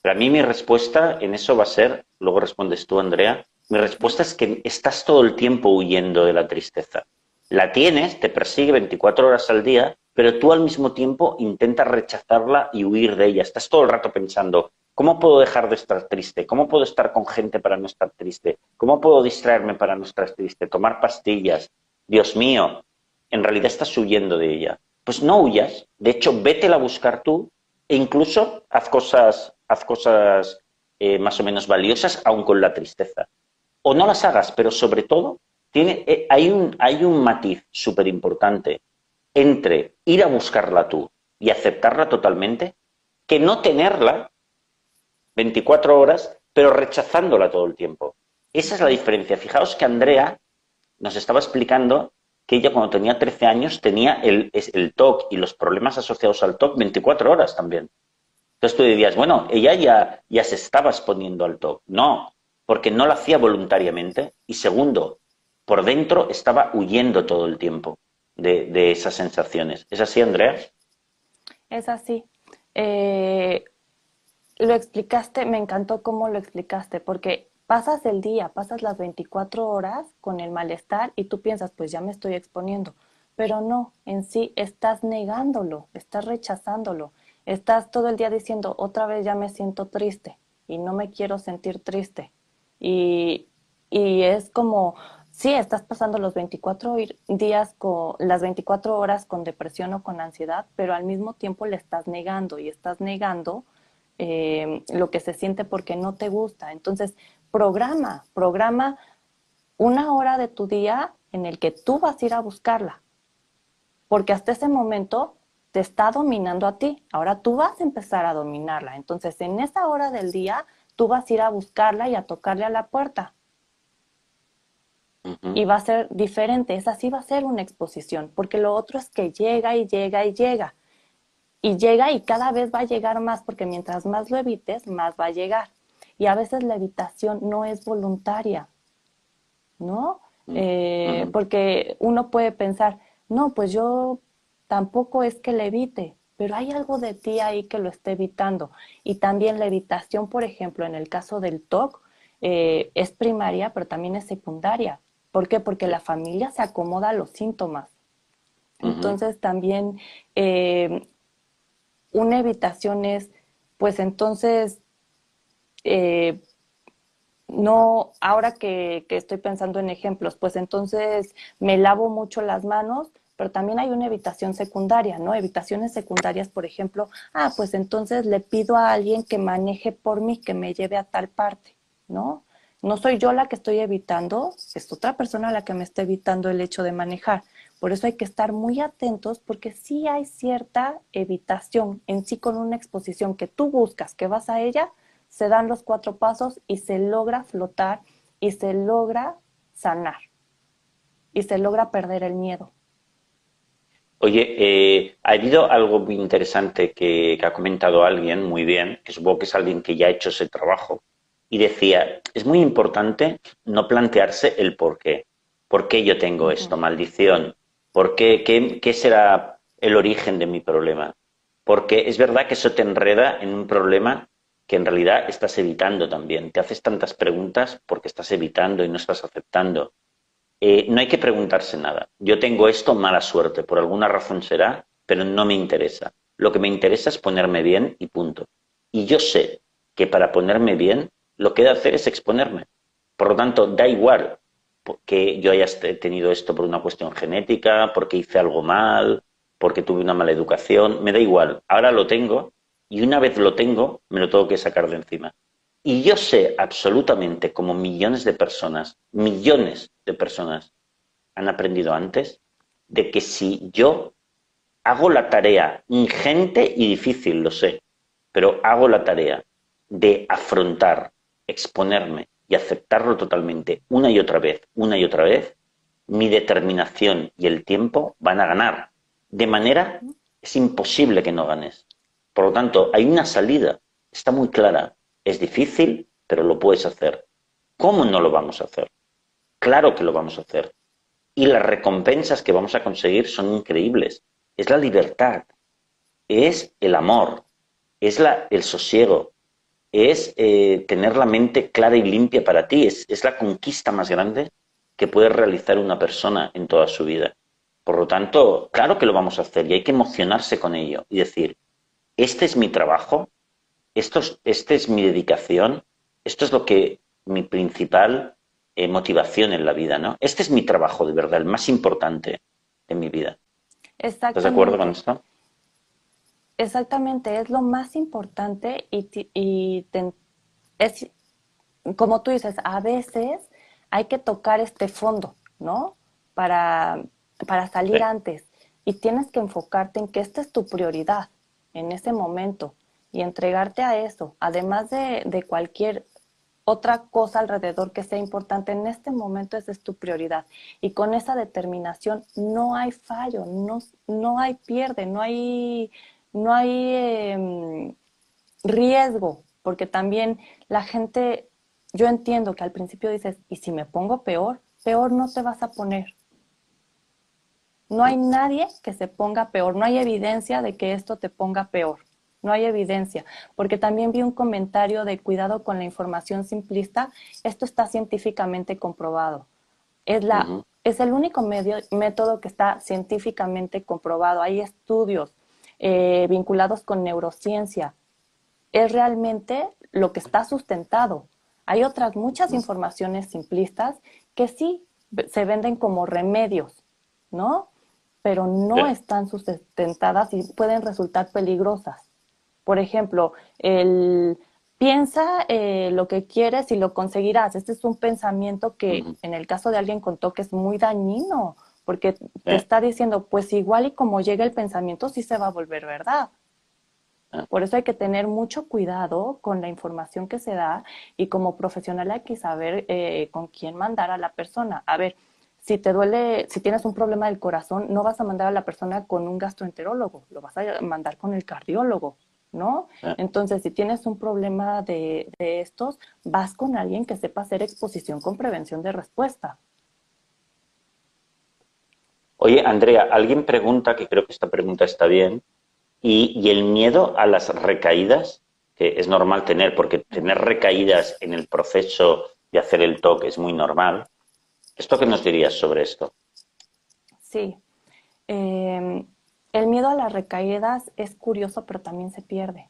Para mí mi respuesta en eso va a ser, luego respondes tú, Andrea, mi respuesta es que estás todo el tiempo huyendo de la tristeza. La tienes, te persigue 24 horas al día, pero tú al mismo tiempo intentas rechazarla y huir de ella. Estás todo el rato pensando, ¿cómo puedo dejar de estar triste? ¿Cómo puedo estar con gente para no estar triste? ¿Cómo puedo distraerme para no estar triste? Tomar pastillas. Dios mío, en realidad estás huyendo de ella. Pues no huyas, de hecho, vétela a buscar tú e incluso haz cosas más o menos valiosas, aun con la tristeza. O no las hagas, pero sobre todo hay un matiz súper importante entre ir a buscarla tú y aceptarla totalmente, que no tenerla 24 horas, pero rechazándola todo el tiempo. Esa es la diferencia. Fijaos que Andrea nos estaba explicando que ella cuando tenía 13 años tenía el TOC y los problemas asociados al TOC 24 horas también. Entonces tú dirías, bueno, ella ya se estaba exponiendo al TOC. No, porque no lo hacía voluntariamente. Y segundo, por dentro estaba huyendo todo el tiempo de esas sensaciones. ¿Es así, Andrea? Es así. Eh, lo explicaste, me encantó cómo lo explicaste, porque pasas el día, pasas las 24 horas con el malestar y tú piensas, pues ya me estoy exponiendo, pero no, en sí estás negándolo, estás rechazándolo, estás todo el día diciendo, otra vez ya me siento triste y no me quiero sentir triste. Y, y es como, sí, estás pasando los 24 días con las 24 horas con depresión o con ansiedad, pero al mismo tiempo le estás negando y estás negando lo que se siente porque no te gusta. Entonces, programa 1 hora de tu día en el que tú vas a ir a buscarla, porque hasta ese momento te está dominando a ti. Ahora tú vas a empezar a dominarla. Entonces, en esa hora del día, tú vas a ir a buscarla y a tocarle a la puerta. Uh -huh. Y va a ser diferente, esa sí va a ser una exposición, porque lo otro es que llega y llega y llega. y llega y cada vez va a llegar más, porque mientras más lo evites, más va a llegar. Y a veces la evitación no es voluntaria, ¿no? Ujú. Porque uno puede pensar, no, pues yo tampoco es que le evite, pero hay algo de ti ahí que lo está evitando. Y también la evitación, por ejemplo, en el caso del TOC, es primaria, pero también es secundaria. ¿Por qué? Porque Sí. la familia se acomoda a los síntomas. Ujú. Entonces también una evitación es, pues entonces, eh, no, ahora que estoy pensando en ejemplos, pues entonces me lavo mucho las manos, pero también hay una evitación secundaria, ¿no? Evitaciones secundarias, por ejemplo, pues entonces le pido a alguien que maneje por mí, que me lleve a tal parte, ¿no? No soy yo la que estoy evitando, es otra persona la que me está evitando el hecho de manejar. Por eso hay que estar muy atentos porque sí hay cierta evitación en sí con una exposición que tú buscas, que vas a ella, se dan los 4 pasos y se logra flotar y se logra sanar y se logra perder el miedo. Oye, ha habido algo muy interesante que ha comentado alguien muy bien, que supongo que es alguien que ya ha hecho ese trabajo, y decía, es muy importante no plantearse el por qué. ¿Por qué yo tengo Uh -huh. esto? Maldición. ¿Por qué? ¿Qué será el origen de mi problema? Porque es verdad que eso te enreda en un problema que en realidad estás evitando también. Te haces tantas preguntas porque estás evitando y no estás aceptando. No hay que preguntarse nada. Yo tengo esto, mala suerte, por alguna razón será, pero no me interesa. Lo que me interesa es ponerme bien y punto. Y yo sé que para ponerme bien, lo que he de hacer es exponerme. Por lo tanto, da igual que yo haya tenido esto por una cuestión genética, porque hice algo mal, porque tuve una mala educación, me da igual. Ahora lo tengo y una vez lo tengo, me lo tengo que sacar de encima. Y yo sé absolutamente, como millones de personas han aprendido antes, de que si yo hago la tarea ingente y difícil, lo sé, pero hago la tarea de afrontar, exponerme y aceptarlo totalmente una y otra vez, mi determinación y el tiempo van a ganar. De manera, es imposible que no ganes. Por lo tanto, hay una salida, está muy clara. Es difícil, pero lo puedes hacer. ¿Cómo no lo vamos a hacer? Claro que lo vamos a hacer. Y las recompensas que vamos a conseguir son increíbles. Es la libertad, es el amor, es el sosiego, es tener la mente clara y limpia para ti, es la conquista más grande que puede realizar una persona en toda su vida. Por lo tanto, claro que lo vamos a hacer y hay que emocionarse con ello y decir, este es mi trabajo, este es mi dedicación, esto es lo que mi principal motivación en la vida, ¿no? Este es mi trabajo de verdad, el más importante de mi vida. ¿Estás de acuerdo con Exactamente, esto? exactamente, es lo más importante es como tú dices, a veces hay que tocar este fondo, ¿no? Para, para salir Sí. antes. Y tienes que enfocarte en que esta es tu prioridad en ese momento y entregarte a eso, además de cualquier otra cosa alrededor que sea importante, en este momento esa es tu prioridad. Y con esa determinación no hay fallo, no hay pierde, no hay riesgo, porque también la gente, yo entiendo que al principio dices, ¿y si me pongo peor? Peor no te vas a poner. No hay nadie que se ponga peor, no hay evidencia de que esto te ponga peor. No hay evidencia, porque también vi un comentario de cuidado con la información simplista. Esto está científicamente comprobado. Ujú. Es el único método que está científicamente comprobado. Hay estudios vinculados con neurociencia. Es realmente lo que está sustentado. Hay otras muchas informaciones simplistas que sí se venden como remedios, ¿no? Pero Sí. no están sustentadas y pueden resultar peligrosas. Por ejemplo, el piensa lo que quieres y lo conseguirás. Este es un pensamiento que Ujú. en el caso de alguien con toque es muy dañino, porque Sí. te está diciendo, pues igual y como llega el pensamiento, sí se va a volver verdad. Ah. Por eso hay que tener mucho cuidado con la información que se da y como profesional hay que saber con quién mandar a la persona. A ver, Si te duele, si tienes un problema del corazón, no vas a mandar a la persona con un gastroenterólogo, lo vas a mandar con el cardiólogo, ¿no? Eh, Entonces, si tienes un problema de estos, vas con alguien que sepa hacer exposición con prevención de respuesta. Oye, Andrea, alguien pregunta, que creo que esta pregunta está bien, y el miedo a las recaídas, que es normal tener, porque tener recaídas en el proceso de hacer el TOC es muy normal. ¿Esto qué nos dirías sobre esto? Sí. Eh, el miedo a las recaídas es curioso, pero también se pierde.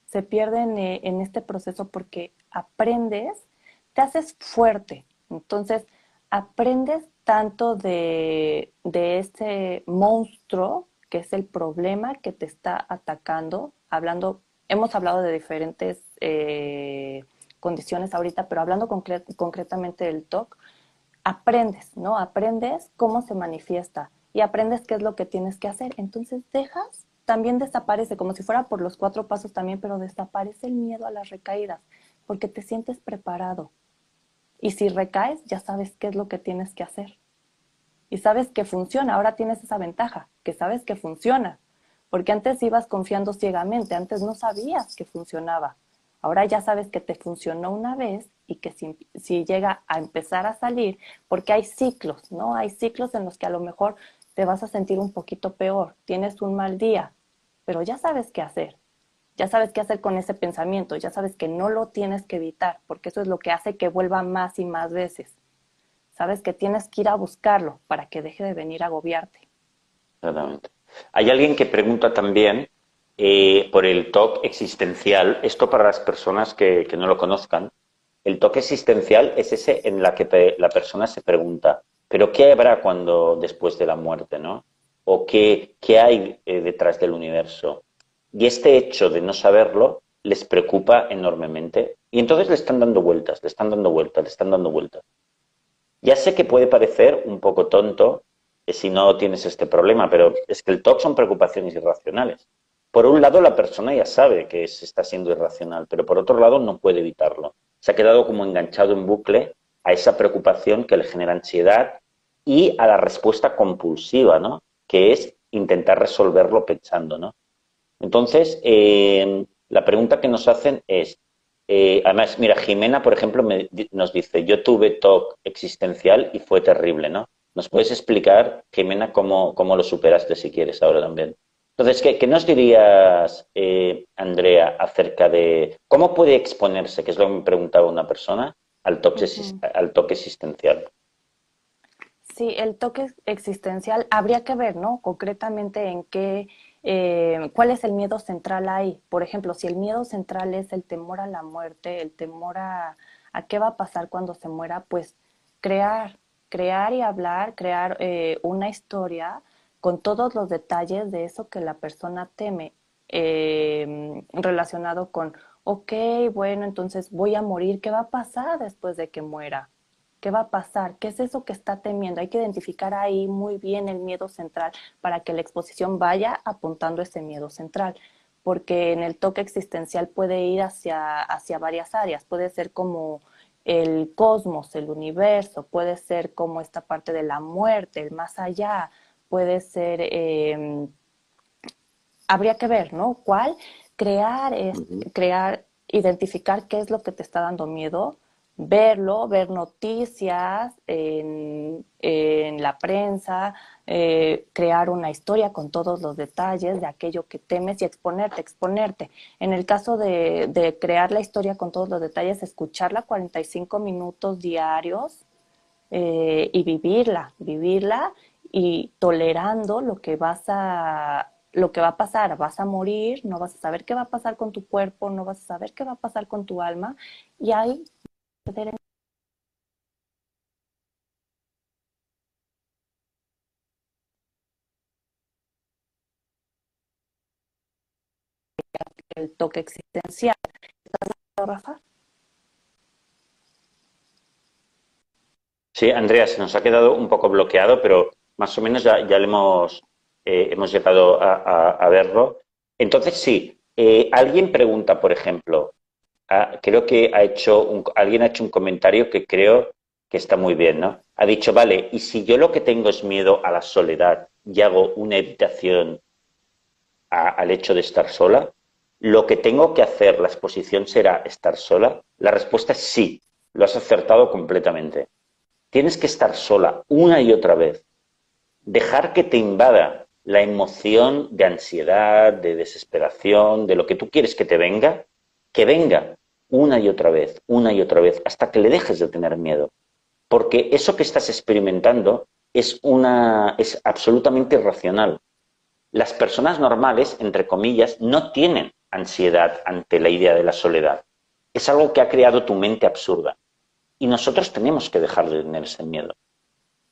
Se pierde en este proceso porque aprendes, te haces fuerte. Entonces, aprendes tanto de ese monstruo que es el problema que te está atacando. Hemos hablado de diferentes condiciones ahorita, pero hablando concretamente del TOC, aprendes, ¿no? Aprendes cómo se manifiesta y aprendes qué es lo que tienes que hacer. Entonces dejas, también desaparece, como si fuera por los 4 pasos también, pero desaparece el miedo a las recaídas, porque te sientes preparado. Y si recaes, ya sabes qué es lo que tienes que hacer. Y sabes que funciona, ahora tienes esa ventaja, que sabes que funciona. Porque antes ibas confiando ciegamente, antes no sabías que funcionaba. Ahora ya sabes que te funcionó una vez y que si llega a empezar a salir, porque hay ciclos, ¿no? Hay ciclos en los que a lo mejor te vas a sentir un poquito peor, tienes un mal día, pero ya sabes qué hacer. Ya sabes qué hacer con ese pensamiento, ya sabes que no lo tienes que evitar, porque eso es lo que hace que vuelva más y más veces. Sabes que tienes que ir a buscarlo para que deje de venir a agobiarte. Exactamente. Hay alguien que pregunta también por el TOC existencial. Esto para las personas que no lo conozcan. El TOC existencial es ese en la que la persona se pregunta, ¿pero qué habrá cuando después de la muerte, ¿no? ¿O qué hay detrás del universo? Y este hecho de no saberlo les preocupa enormemente. Y entonces le están dando vueltas, le están dando vueltas, le están dando vueltas. Ya sé que puede parecer un poco tonto si no tienes este problema, pero es que el TOC son preocupaciones irracionales. Por un lado, la persona ya sabe que se está siendo irracional, pero por otro lado no puede evitarlo. Se ha quedado como enganchado en bucle a esa preocupación que le genera ansiedad y a la respuesta compulsiva, ¿no? Que es intentar resolverlo pensando, ¿no? Entonces, la pregunta que nos hacen es, además, mira, Jimena, por ejemplo, nos dice, yo tuve TOC existencial y fue terrible, ¿no? ¿Nos puedes explicar, Jimena, cómo lo superaste, si quieres, ahora también? Entonces, ¿qué nos dirías, Andrea, acerca de cómo puede exponerse, que es lo que me preguntaba una persona, Uh -huh. al TOC existencial? Sí, el toque existencial habría que ver, ¿no? Concretamente en qué, cuál es el miedo central ahí. Por ejemplo, si el miedo central es el temor a la muerte, el temor a qué va a pasar cuando se muera, pues crear, crear y hablar, crear una historia con todos los detalles de eso que la persona teme, relacionado con, ok, bueno, entonces voy a morir, ¿qué va a pasar después de que muera? ¿Qué va a pasar? ¿Qué es eso que está temiendo? Hay que identificar ahí muy bien el miedo central para que la exposición vaya apuntando ese miedo central, porque en el toque existencial puede ir hacia varias áreas, puede ser como el cosmos, el universo, puede ser como esta parte de la muerte, el más allá, puede ser, habría que ver, ¿no? ¿Cuál? Crear, Ujú. crear, identificar qué es lo que te está dando miedo, verlo, ver noticias en la prensa, crear una historia con todos los detalles de aquello que temes y exponerte. En el caso de crear la historia con todos los detalles, escucharla 45 minutos diarios y vivirla y tolerando lo que va a pasar, vas a morir, no vas a saber qué va a pasar con tu cuerpo, no vas a saber qué va a pasar con tu alma y hay perder el toque existencial. Rafa? Sí, Andrea, se nos ha quedado un poco bloqueado, pero más o menos ya le hemos llegado a verlo. Entonces, sí, alguien pregunta, por ejemplo, creo que alguien ha hecho un comentario que creo que está muy bien, ¿no? Ha dicho, vale, y si yo lo que tengo es miedo a la soledad y hago una evitación al hecho de estar sola, lo que tengo que hacer, la exposición será estar sola. La respuesta es sí, lo has acertado completamente. Tienes que estar sola una y otra vez. Dejar que te invada la emoción de ansiedad, de desesperación, de lo que tú quieres que venga una y otra vez, hasta que le dejes de tener miedo. Porque eso que estás experimentando es absolutamente irracional. Las personas normales, entre comillas, no tienen ansiedad ante la idea de la soledad. Es algo que ha creado tu mente absurda. Y nosotros tenemos que dejar de tener ese miedo.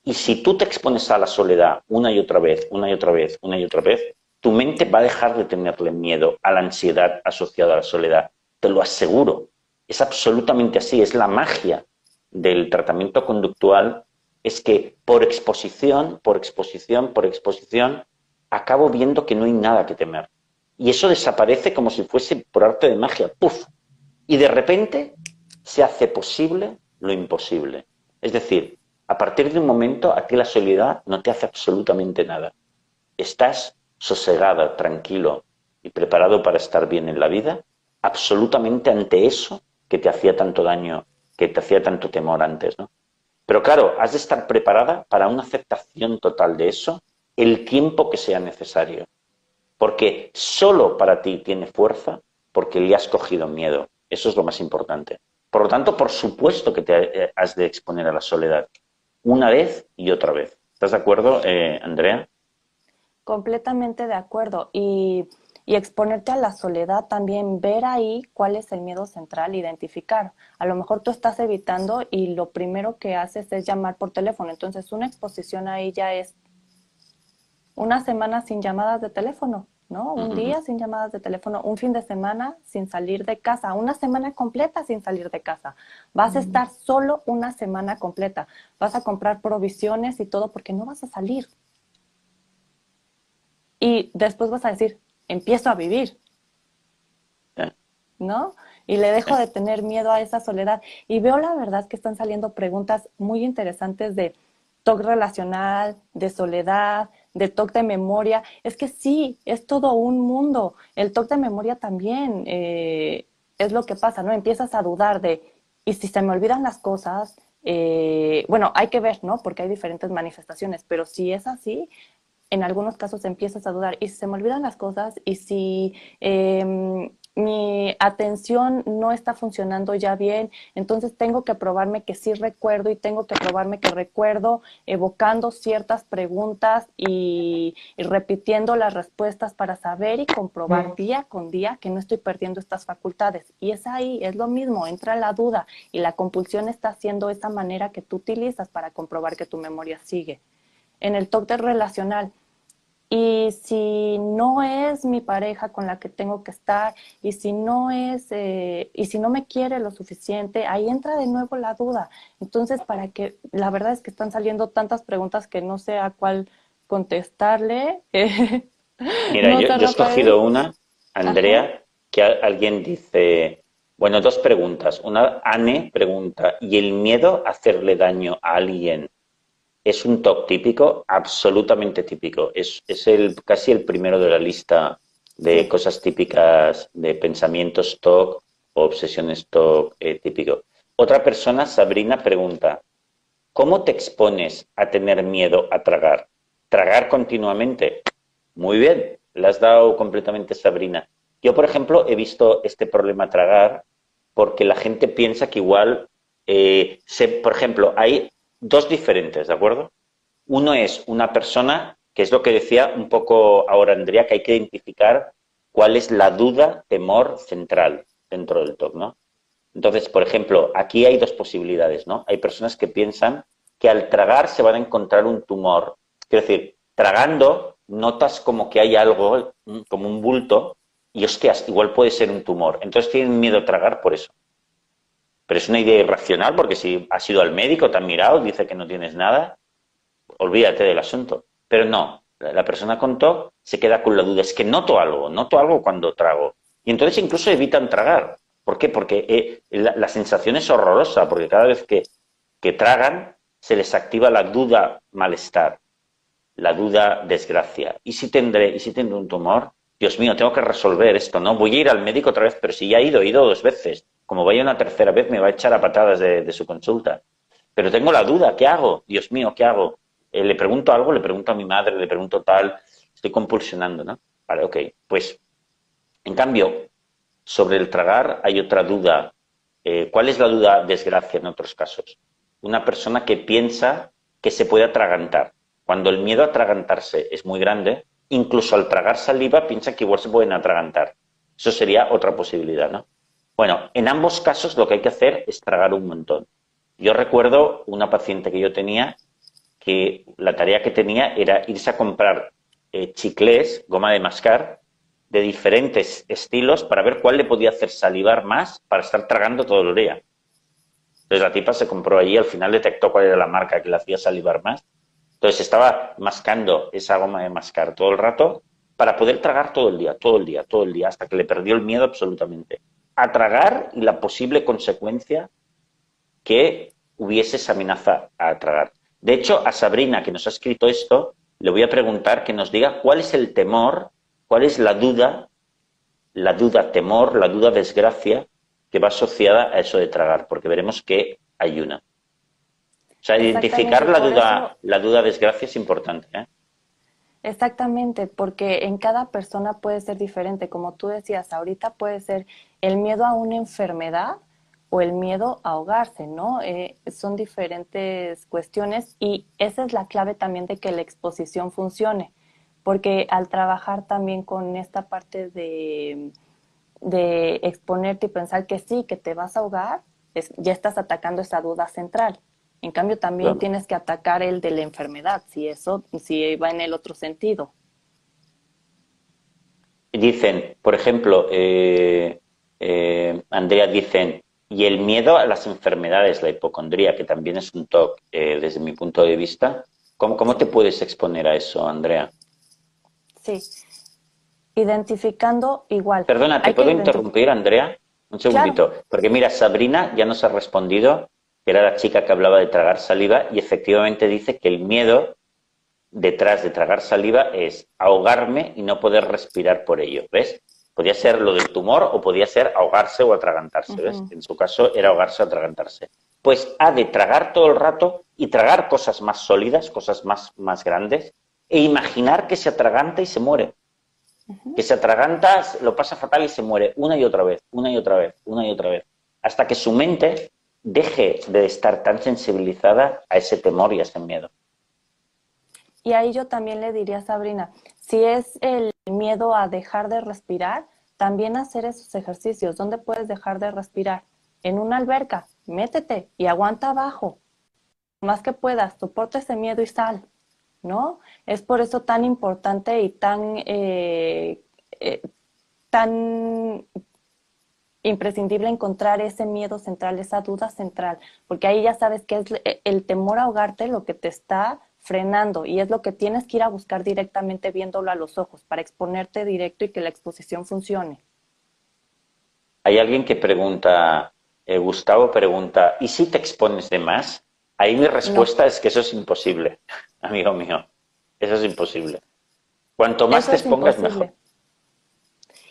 Y si tú te expones a la soledad una y otra vez, una y otra vez, una y otra vez, tu mente va a dejar de tenerle miedo a la ansiedad asociada a la soledad. Te lo aseguro. Es absolutamente así. Es la magia del tratamiento conductual. Es que por exposición, acabo viendo que no hay nada que temer. Y eso desaparece como si fuese por arte de magia. ¡Puf! Y de repente se hace posible lo imposible. Es decir, a partir de un momento a ti la soledad no te hace absolutamente nada. Estás sosegada, tranquilo y preparado para estar bien en la vida, absolutamente ante eso que te hacía tanto daño, que te hacía tanto temor antes, ¿no? Pero claro, has de estar preparada para una aceptación total de eso el tiempo que sea necesario. Porque solo para ti tiene fuerza porque le has cogido miedo. Eso es lo más importante. Por lo tanto, por supuesto que te has de exponer a la soledad. Una vez y otra vez. ¿Estás de acuerdo, Andrea? Completamente de acuerdo. Y exponerte a la soledad también, ver ahí cuál es el miedo central, identificar. A lo mejor tú estás evitando y lo primero que haces es llamar por teléfono. Entonces, una exposición ahí ya es una semana sin llamadas de teléfono, ¿no? Un día sin llamadas de teléfono, un fin de semana sin salir de casa, una semana completa sin salir de casa. Vas a estar solo una semana completa. Vas a comprar provisiones y todo porque no vas a salir. Y después vas a decir, empiezo a vivir, ¿no? Y le dejo de tener miedo a esa soledad. Y veo la verdad que están saliendo preguntas muy interesantes de TOC relacional, de soledad, de TOC de memoria. Es que sí, es todo un mundo. El TOC de memoria también es lo que pasa, ¿no? Empiezas a dudar de, ¿y si se me olvidan las cosas? Bueno, hay que ver, ¿no? Porque hay diferentes manifestaciones, pero si es así, en algunos casos empiezas a dudar, ¿y si se me olvidan las cosas? ¿Y si mi atención no está funcionando ya bien? Entonces tengo que probarme que sí recuerdo y tengo que probarme que recuerdo, evocando ciertas preguntas y repitiendo las respuestas para saber y comprobar día con día que no estoy perdiendo estas facultades. Y es ahí, es lo mismo, entra la duda y la compulsión está haciendo esa manera que tú utilizas para comprobar que tu memoria sigue. En el TOC relacional, y si no es mi pareja con la que tengo que estar, y si no es, y si no me quiere lo suficiente, ahí entra de nuevo la duda. Entonces, la verdad es que están saliendo tantas preguntas que no sé a cuál contestarle. Mira, No yo sé, he Rafael. escogido una, Ajá. Andrea, que alguien dice, bueno, dos preguntas. Una, Anne pregunta, ¿y el miedo a hacerle daño a alguien es un TOC típico? Absolutamente típico. Es casi el primero de la lista de Sí. cosas típicas de pensamientos TOC o obsesiones TOC típico. Otra persona, Sabrina, pregunta, ¿cómo te expones a tener miedo a tragar? ¿Tragar continuamente? Muy bien, le has dado completamente, Sabrina. Yo, por ejemplo, he visto este problema tragar porque la gente piensa que igual, por ejemplo, hay dos diferentes, ¿de acuerdo? Uno es una persona, que es lo que decía un poco ahora Andrea, que hay que identificar cuál es la duda, temor central dentro del TOC, ¿no? Entonces, por ejemplo, aquí hay dos posibilidades, ¿no? Hay personas que piensan que al tragar se van a encontrar un tumor. Quiero decir, tragando notas como que hay algo, como un bulto, y hostias, igual puede ser un tumor. Entonces tienen miedo a tragar por eso. Pero es una idea irracional porque si has ido al médico, te han mirado, dice que no tienes nada, olvídate del asunto. Pero no, la persona con TOC se queda con la duda, es que noto algo cuando trago. Y entonces incluso evitan tragar. ¿Por qué? Porque la sensación es horrorosa, porque cada vez que que tragan, se les activa la duda malestar, la duda desgracia. ¿Y si tendré un tumor? Dios mío, tengo que resolver esto, ¿no? Voy a ir al médico otra vez, pero si ya he ido 2 veces. Como vaya una tercera vez, me va a echar a patadas de su consulta. Pero tengo la duda, ¿qué hago? Dios mío, ¿qué hago? Le pregunto algo, le pregunto a mi madre, le pregunto tal, estoy compulsionando, ¿no? Vale, ok. Pues, en cambio, sobre el tragar hay otra duda. ¿Cuál es la duda desgracia en otros casos? Una persona que piensa que se puede atragantar. Cuando el miedo a atragantarse es muy grande, incluso al tragar saliva piensa que igual se pueden atragantar. Eso sería otra posibilidad, ¿no? Bueno, en ambos casos lo que hay que hacer es tragar un montón. Yo recuerdo una paciente que yo tenía que la tarea que tenía era irse a comprar chiclés, goma de mascar, de diferentes estilos para ver cuál le podía hacer salivar más para estar tragando todo el día. Entonces la tipa se compró allí, al final detectó cuál era la marca que le hacía salivar más. Entonces estaba mascando esa goma de mascar todo el rato para poder tragar todo el día, todo el día, todo el día, hasta que le perdió el miedo absolutamente a tragar y la posible consecuencia que hubiese esa amenaza a tragar. De hecho, a Sabrina, que nos ha escrito esto, le voy a preguntar que nos diga cuál es el temor, cuál es la duda temor, la duda desgracia que va asociada a eso de tragar, porque veremos que hay una. O sea, identificar la duda desgracia es importante, ¿eh? Exactamente, porque en cada persona puede ser diferente. Como tú decías, ahorita puede ser el miedo a una enfermedad o el miedo a ahogarse, ¿no? Son diferentes cuestiones y esa es la clave también de que la exposición funcione, porque al trabajar también con esta parte de exponerte y pensar que sí, que te vas a ahogar, ya estás atacando esa duda central. En cambio, también Claro. tienes que atacar el de la enfermedad, si va en el otro sentido. Dicen, por ejemplo, Andrea, dicen, y el miedo a las enfermedades, la hipocondría, que también es un TOC, desde mi punto de vista. ¿Cómo te Sí, puedes exponer a eso, Andrea? sí. Identificando igual. Perdona, ¿te Hay que puedo identificar. interrumpir, Andrea? Un Claro. segundito. Porque mira, Sabrina ya nos ha respondido, que era la chica que hablaba de tragar saliva, y efectivamente dice que el miedo detrás de tragar saliva es ahogarme y no poder respirar por ello, ¿ves? Podía ser lo del tumor o podía ser ahogarse o atragantarse, ¿ves? Ujú. En su caso era ahogarse o atragantarse. Pues ha de tragar todo el rato y tragar cosas más sólidas, cosas más grandes, e imaginar que se atraganta y se muere. Que se atraganta, lo pasa fatal y se muere una y otra vez, una y otra vez, una y otra vez, hasta que su mente deje de estar tan sensibilizada a ese temor y a ese miedo. Y ahí yo también le diría a Sabrina, si es el miedo a dejar de respirar, también hacer esos ejercicios. ¿Dónde puedes dejar de respirar? En una alberca, métete y aguanta abajo. Más que puedas, soporta ese miedo y sal, ¿no? Es por eso tan importante y tan imprescindible encontrar ese miedo central, esa duda central, porque ahí ya sabes que es el temor a ahogarte lo que te está frenando y es lo que tienes que ir a buscar directamente viéndolo a los ojos para exponerte directo y que la exposición funcione. Hay alguien que pregunta, Gustavo pregunta, ¿y si te expones de más? Ahí mi No, respuesta es que eso es imposible, amigo mío. Eso es imposible. Cuanto más eso te es expongas, mejor. imposible.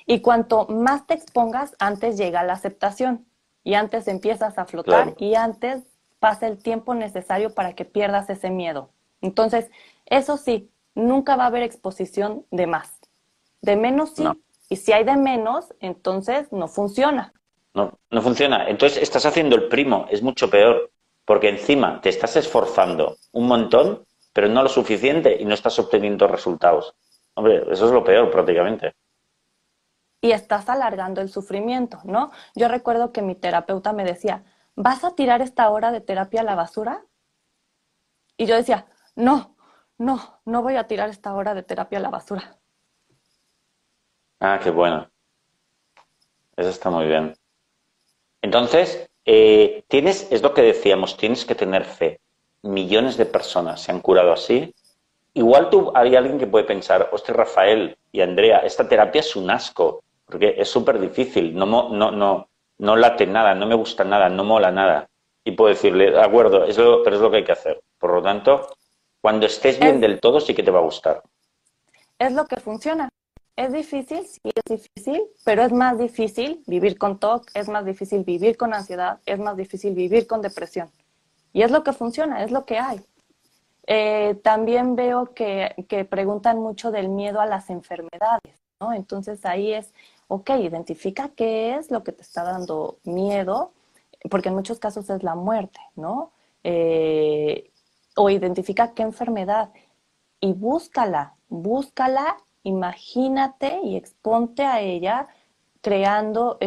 Y cuanto más te expongas, antes llega la aceptación y antes empiezas a flotar Claro. y antes pasa el tiempo necesario para que pierdas ese miedo. Entonces, eso sí, nunca va a haber exposición de más. De menos No, sí. Y si hay de menos, entonces no funciona. no funciona. Entonces estás haciendo el primo, es mucho peor, porque encima te estás esforzando un montón, pero no lo suficiente y no estás obteniendo resultados. Hombre, eso es lo peor prácticamente. Y estás alargando el sufrimiento, ¿no? Yo recuerdo que mi terapeuta me decía, ¿vas a tirar esta hora de terapia a la basura? Y yo decía, no, no, no voy a tirar esta hora de terapia a la basura. Ah, qué bueno. Eso está muy bien. Entonces, es lo que decíamos, tienes que tener fe. Millones de personas se han curado así. Igual hay alguien que puede pensar, hostia, Rafael y Andrea, esta terapia es un asco, porque es súper difícil, no late nada, no me gusta nada, no mola nada. y puedo decirle, de acuerdo, pero es lo que hay que hacer. Por lo tanto, cuando estés bien Es, del todo, sí que te va a gustar. es lo que funciona. Es difícil, sí es difícil, pero es más difícil vivir con TOC, es más difícil vivir con ansiedad, es más difícil vivir con depresión. Y es lo que funciona, es lo que hay. También veo que preguntan mucho del miedo a las enfermedades, ¿no? Entonces ahí es, ok, identifica qué es lo que te está dando miedo, porque en muchos casos es la muerte, ¿no? O identifica qué enfermedad y búscala, imagínate y exponte a ella creando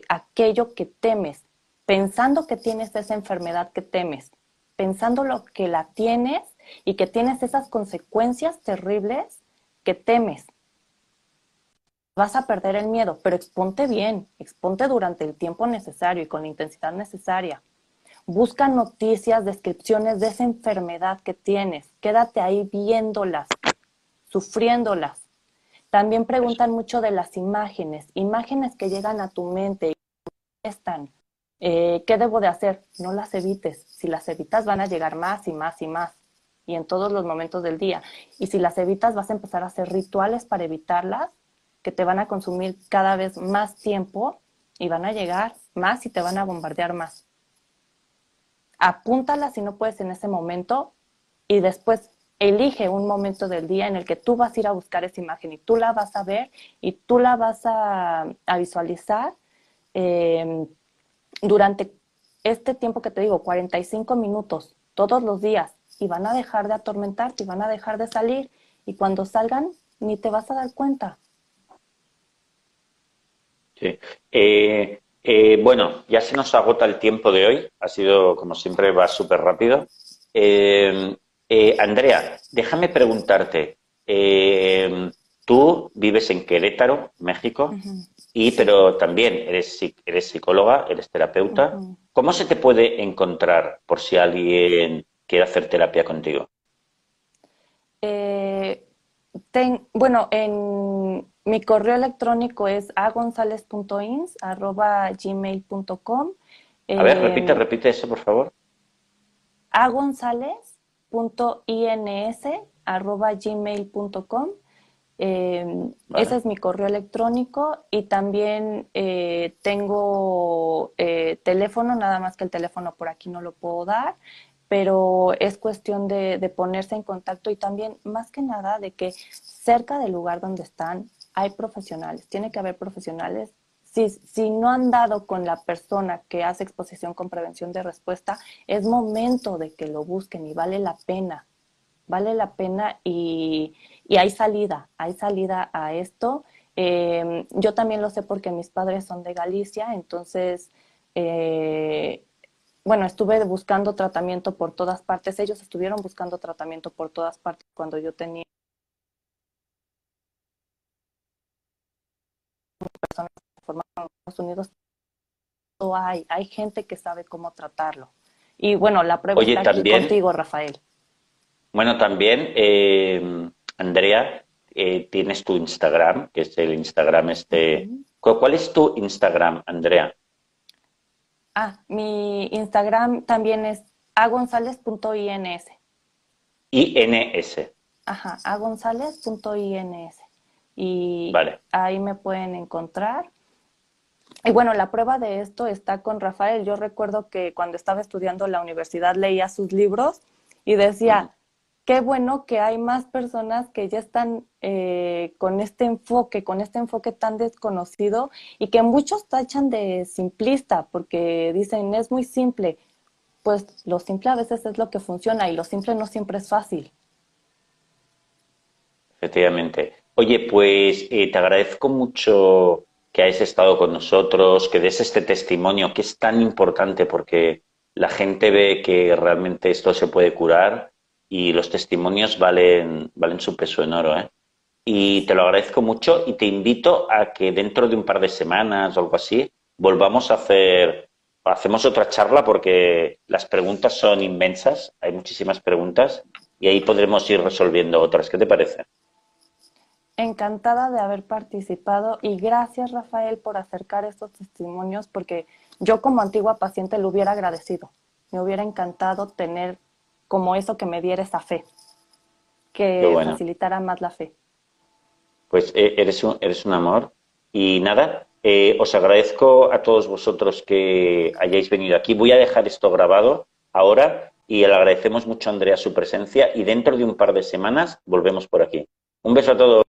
aquello que temes, pensando que tienes esa enfermedad que temes, pensando lo que la tienes y que tienes esas consecuencias terribles que temes. Vas a perder el miedo, pero exponte bien, exponte durante el tiempo necesario y con la intensidad necesaria. Busca noticias, descripciones de esa enfermedad que tienes. Quédate ahí viéndolas, sufriéndolas. También Eso. preguntan mucho de las imágenes, imágenes que llegan a tu mente y están. ¿Qué debo de hacer? No las evites. Si las evitas van a llegar más y más y más. Y en todos los momentos del día. Y si las evitas vas a empezar a hacer rituales para evitarlas, que te van a consumir cada vez más tiempo y van a llegar más y te van a bombardear más. Apúntala si no puedes en ese momento y después elige un momento del día en el que tú vas a ir a buscar esa imagen y tú la vas a ver y tú la vas a visualizar eh, durante este tiempo que te digo, 45 minutos todos los días y van a dejar de atormentarte y van a dejar de salir y cuando salgan ni te vas a dar cuenta. Sí. Bueno, ya se nos agota el tiempo de hoy. Ha sido, como siempre, va súper rápido. Eh, Andrea, déjame preguntarte. Tú vives en Querétaro, Uh México, -huh. y Sí. pero también eres psicóloga, eres Uh terapeuta. -huh. ¿Cómo se te puede encontrar por si alguien quiere hacer terapia contigo? Eh, bueno, en mi correo electrónico es agonzales.ins@gmail.com. A ver, eh, repite eso, por favor. agonzales.ins@gmail.com. Ese Vale. es mi correo electrónico y también tengo teléfono, nada más que el teléfono por aquí no lo puedo dar, pero es cuestión de ponerse en contacto y también, más que nada, de que cerca del lugar donde están hay profesionales, tiene que haber profesionales. Si no han dado con la persona que hace exposición con prevención de respuesta, es momento de que lo busquen y vale la pena y hay salida a esto. Yo también lo sé porque mis padres son de Galicia, entonces, eh, bueno, estuve buscando tratamiento por todas partes, ellos estuvieron buscando tratamiento por todas partes cuando yo tenía personas que formaron en Estados Unidos, hay gente que sabe cómo tratarlo. Y bueno, la prueba Oye, está aquí también. contigo, Rafael. Bueno, también, Andrea, tienes tu Instagram, que es el Instagram Uh este. -huh. ¿Cuál es tu Instagram, Andrea? Mi Instagram también es agonzales.ins. INS. Ajá, agonzales.ins. Y Vale. ahí me pueden encontrar. Y bueno, la prueba de esto está con Rafael. Yo recuerdo que cuando estaba estudiando en la universidad leía sus libros y Ujú. decía, qué bueno que hay más personas que ya están con este enfoque tan desconocido y que muchos tachan de simplista porque dicen, es muy simple. Pues lo simple a veces es lo que funciona y lo simple no siempre es fácil. Efectivamente. Oye, pues te agradezco mucho que hayas estado con nosotros, que des este testimonio que es tan importante porque la gente ve que realmente esto se puede curar y los testimonios valen su peso en oro, ¿eh? Y te lo agradezco mucho y te invito a que dentro de un par de semanas o algo así volvamos a hacemos otra charla porque las preguntas son inmensas, hay muchísimas preguntas y ahí podremos ir resolviendo otras. ¿Qué te parece? Encantada de haber participado y gracias, Rafael, por acercar estos testimonios porque yo como antigua paciente lo hubiera agradecido. Me hubiera encantado tener como eso que me diera esa fe, Qué que bueno. facilitara más la fe. Pues eres un amor. Y nada, os agradezco a todos vosotros que hayáis venido aquí. Voy a dejar esto grabado ahora y le agradecemos mucho a Andrea su presencia y dentro de un par de semanas volvemos por aquí. Un beso a todos.